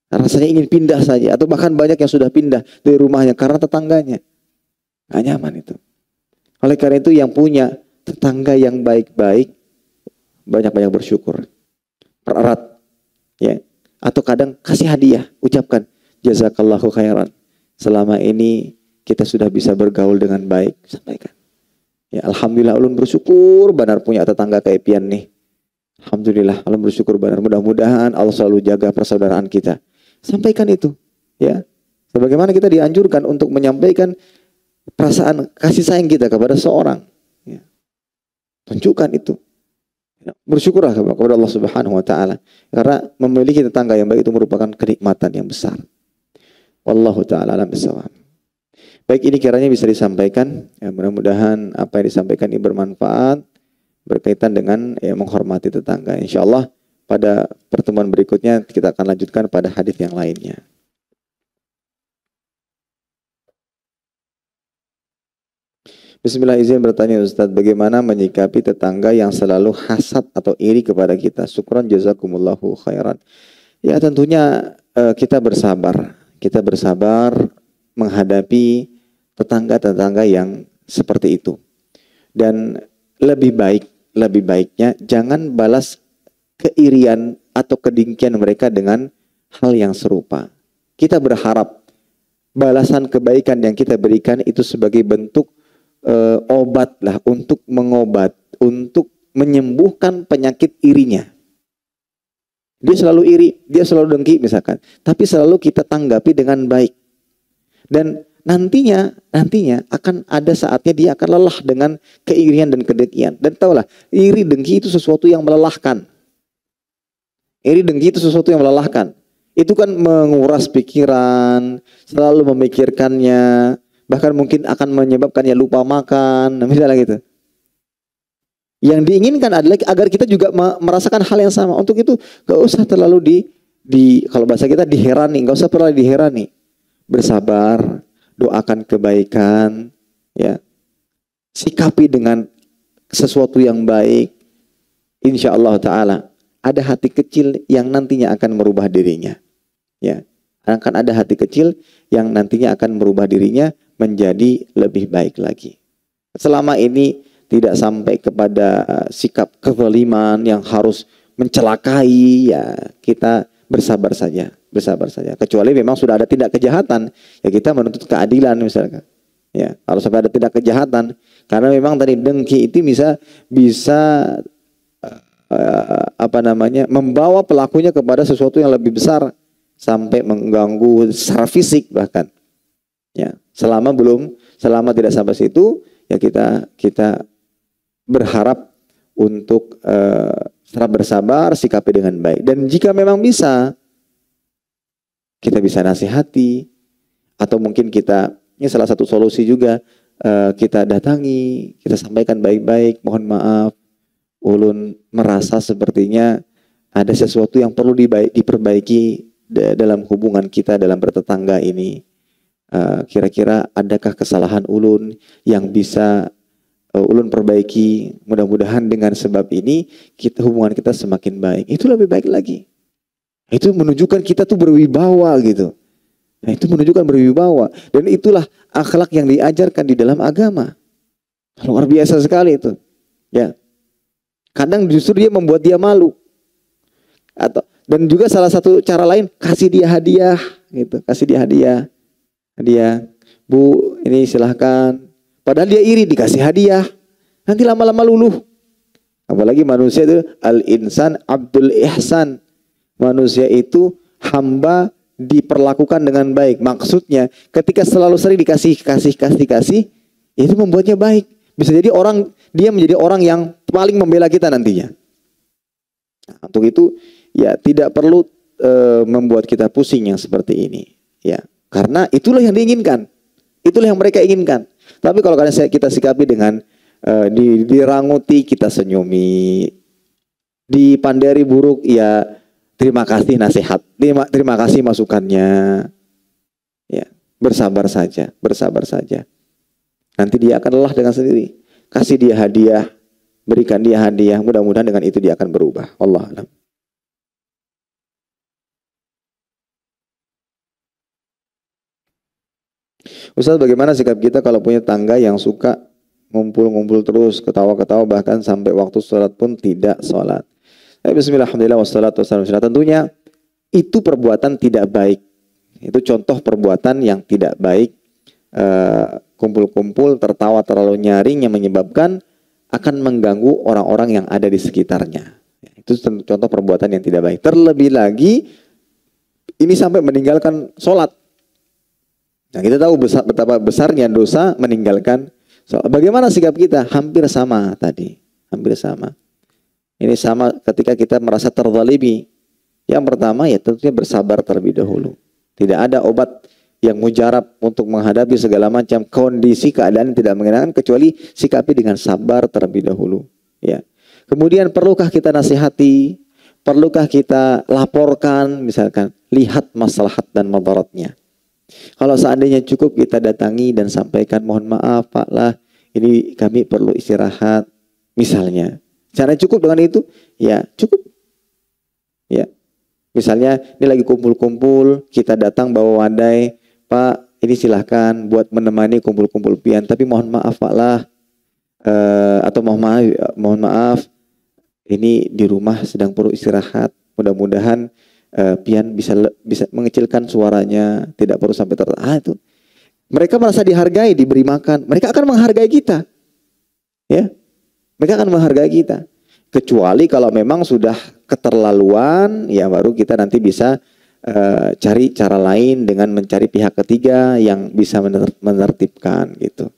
Rasanya ingin pindah saja, atau bahkan banyak yang sudah pindah dari rumahnya karena tetangganya, nggak nyaman itu. Oleh karena itu yang punya tetangga yang baik-baik, banyak-banyak bersyukur, pererat, ya. Atau kadang kasih hadiah, ucapkan jazakallahu khairan. Selama ini kita sudah bisa bergaul dengan baik, sampaikan. Ya, alhamdulillah ulun bersyukur benar punya tetangga kayak pian nih. Alhamdulillah, ulun bersyukur benar. Mudah-mudahan Allah selalu jaga persaudaraan kita. Sampaikan itu, ya. Sebagaimana kita dianjurkan untuk menyampaikan perasaan kasih sayang kita kepada seorang. Ya. Tunjukkan itu. Ya. Bersyukurlah kepada Allah Subhanahu wa taala karena memiliki tetangga yang baik itu merupakan kenikmatan yang besar. Wallahu taala alam bisawab. Baik, ini kiranya bisa disampaikan. Ya, mudah-mudahan apa yang disampaikan ini bermanfaat berkaitan dengan ya, menghormati tetangga. Insyaallah pada pertemuan berikutnya kita akan lanjutkan pada hadis yang lainnya. Bismillah, izin bertanya Ustadz, bagaimana menyikapi tetangga yang selalu hasad atau iri kepada kita? Syukran jazakumullahu khairan. Ya tentunya kita bersabar menghadapi tetangga-tetangga yang seperti itu. Dan lebih baiknya jangan balas keirian atau kedengkian mereka dengan hal yang serupa. Kita berharap balasan kebaikan yang kita berikan itu sebagai bentuk obat lah untuk untuk menyembuhkan penyakit irinya. Dia selalu iri, dia selalu dengki misalkan, tapi selalu kita tanggapi dengan baik. Dan nantinya akan ada saatnya dia akan lelah dengan keirian dan kedengkian. Dan tahulah, iri dengki itu sesuatu yang melelahkan. Iri dengki itu sesuatu yang melelahkan. Itu kan menguras pikiran, selalu memikirkannya, bahkan mungkin akan menyebabkannya lupa makan, misalnya gitu. Yang diinginkan adalah agar kita juga merasakan hal yang sama. Untuk itu gak usah terlalu kalau bahasa kita diherani, gak usah terlalu diherani. Bersabar, doakan kebaikan, ya. Sikapi dengan sesuatu yang baik. Insya Allah Ta'ala ada hati kecil yang nantinya akan merubah dirinya, ya. Akan ada hati kecil yang nantinya akan merubah dirinya menjadi lebih baik lagi. Selama ini tidak sampai kepada sikap kezaliman yang harus mencelakai, ya kita bersabar saja, bersabar saja. Kecuali memang sudah ada tindak kejahatan, ya kita menuntut keadilan misalkan. Ya, kalau sampai ada tindak kejahatan, karena memang tadi dengki itu bisa membawa pelakunya kepada sesuatu yang lebih besar sampai mengganggu secara fisik bahkan. Ya, selama tidak sampai situ, ya kita berharap untuk secara bersabar, sikapi dengan baik. Dan jika memang bisa, kita bisa nasihati, atau mungkin ini salah satu solusi juga, kita datangi, kita sampaikan baik-baik, mohon maaf, ulun merasa sepertinya ada sesuatu yang perlu diperbaiki dalam hubungan kita dalam bertetangga ini. Kira-kira adakah kesalahan ulun yang bisa ulun perbaiki? Mudah-mudahan dengan sebab ini hubungan kita semakin baik. Itu lebih baik lagi. Itu menunjukkan kita tuh berwibawa gitu. Nah, itu menunjukkan berwibawa, dan itulah akhlak yang diajarkan di dalam agama. Luar biasa sekali itu. Ya. Kadang justru dia membuat dia malu. Dan juga salah satu cara lain, kasih dia hadiah gitu, kasih dia hadiah. Hadiah, Bu, ini silahkan. Padahal dia iri, dikasih hadiah. Nanti lama-lama luluh. Apalagi manusia itu al-insan abdul ihsan. Manusia itu hamba diperlakukan dengan baik. Maksudnya ketika selalu sering dikasih, itu membuatnya baik. Bisa jadi dia menjadi orang yang paling membela kita nantinya. Nah, untuk itu ya tidak perlu membuat kita pusing yang seperti ini. Ya, karena itulah yang diinginkan. Itulah yang mereka inginkan. Tapi kalau kita sikapi dengan diranguti, kita senyumi, dipandari buruk, ya terima kasih nasihat, terima kasih masukannya. Ya, bersabar saja, bersabar saja. Nanti dia akan lelah dengan sendiri. Kasih dia hadiah, berikan dia hadiah. Mudah-mudahan dengan itu dia akan berubah. Allah alam. Ustaz, bagaimana sikap kita kalau punya tangga yang suka ngumpul-ngumpul terus, ketawa-ketawa bahkan sampai waktu sholat pun tidak sholat? Bismillahirrahmanirrahim. Wassalatu wassalamu. Tentunya itu perbuatan tidak baik. Itu contoh perbuatan yang tidak baik. Kumpul-kumpul, tertawa terlalu nyaring yang menyebabkan akan mengganggu orang-orang yang ada di sekitarnya. Itu contoh perbuatan yang tidak baik. Terlebih lagi ini sampai meninggalkan sholat. Nah, kita tahu betapa besarnya dosa meninggalkan sholat. Bagaimana sikap kita? Hampir sama tadi. Hampir sama. Ini sama ketika kita merasa terzalimi. Yang pertama ya tentunya bersabar terlebih dahulu. Tidak ada obat yang mujarab untuk menghadapi segala macam kondisi keadaan yang tidak mengenakan kecuali sikapi dengan sabar terlebih dahulu. Ya. Kemudian perlukah kita nasihati? Perlukah kita laporkan? Misalkan lihat maslahat dan madaratnya. Kalau seandainya cukup kita datangi dan sampaikan, mohon maaf Pak lah, ini kami perlu istirahat misalnya. Cara cukup dengan itu? Ya cukup. Ya. Misalnya ini lagi kumpul-kumpul, kita datang bawa wadai, Pak ini silahkan buat menemani kumpul-kumpul pian, tapi mohon maaf Pak lah, atau mohon maaf, ini di rumah sedang perlu istirahat. Mudah-mudahan pian bisa mengecilkan suaranya, tidak perlu sampai itu. Mereka merasa dihargai, diberi makan, mereka akan menghargai kita. Ya. Mereka akan menghargai kita. Kecuali kalau memang sudah keterlaluan, ya baru kita nanti bisa cari cara lain dengan mencari pihak ketiga yang bisa menertibkan gitu.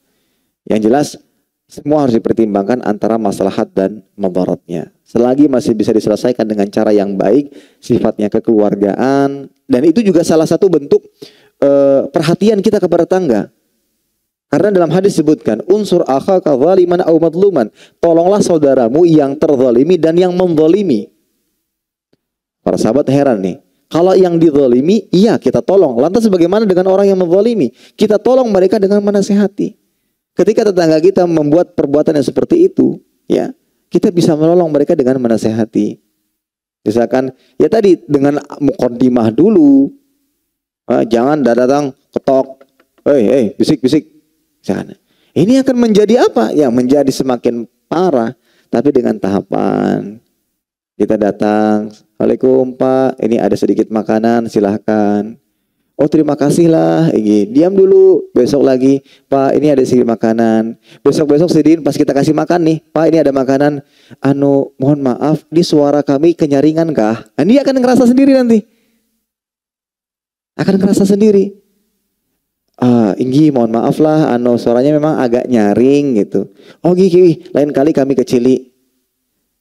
Yang jelas semua harus dipertimbangkan antara maslahat dan madaratnya. Selagi masih bisa diselesaikan dengan cara yang baik, sifatnya kekeluargaan, dan itu juga salah satu bentuk perhatian kita kepada tetangga. Karena dalam hadis disebutkan, unsur akhaka zaliman aw madluman. Tolonglah saudaramu yang terzalimi dan yang menzalimi. Para sahabat heran nih. Kalau yang dizalimi, iya kita tolong. Lantas bagaimana dengan orang yang menzalimi? Kita tolong mereka dengan menasihati. Ketika tetangga kita membuat perbuatan yang seperti itu, ya, kita bisa menolong mereka dengan menasihati. Misalkan, ya tadi dengan muqaddimah dulu. Jangan datang ketok. Bisik-bisik. Sana. Ini akan menjadi apa? Ya menjadi semakin parah, tapi dengan tahapan. Kita datang, Assalamualaikum Pak, ini ada sedikit makanan, silahkan. Oh terima kasih lah, diam dulu. Besok lagi, Pak ini ada sedikit makanan. Besok-besok sedihin pas kita kasih makan nih, Pak ini ada makanan. Mohon maaf, di suara kami kenyaringan kah? Dia akan ngerasa sendiri nanti. Akan ngerasa sendiri. Mohon maaf lah, suaranya memang agak nyaring gitu. Oh gigi, lain kali kami kecili.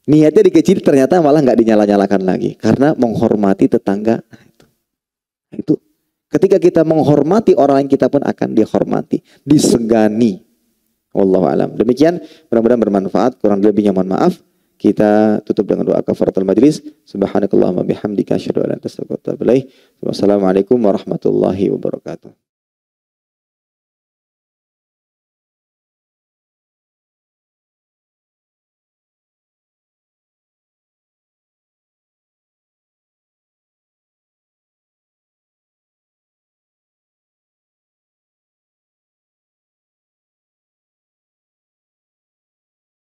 Niatnya dikecil, ternyata malah nggak dinyala-nyalakan lagi karena menghormati tetangga. Itu ketika kita menghormati orang lain, kita pun akan dihormati, disegani. Wallahu alam. Demikian, mudah-mudahan bermanfaat. Kurang lebihnya mohon maaf. Kita tutup dengan doa kafaratul majlis. Subhanakallahumma bihamdika asyhadu an la ilaha illa anta astaghfiruka wa atubu ilaik. Wassalamualaikum warahmatullahi wabarakatuh.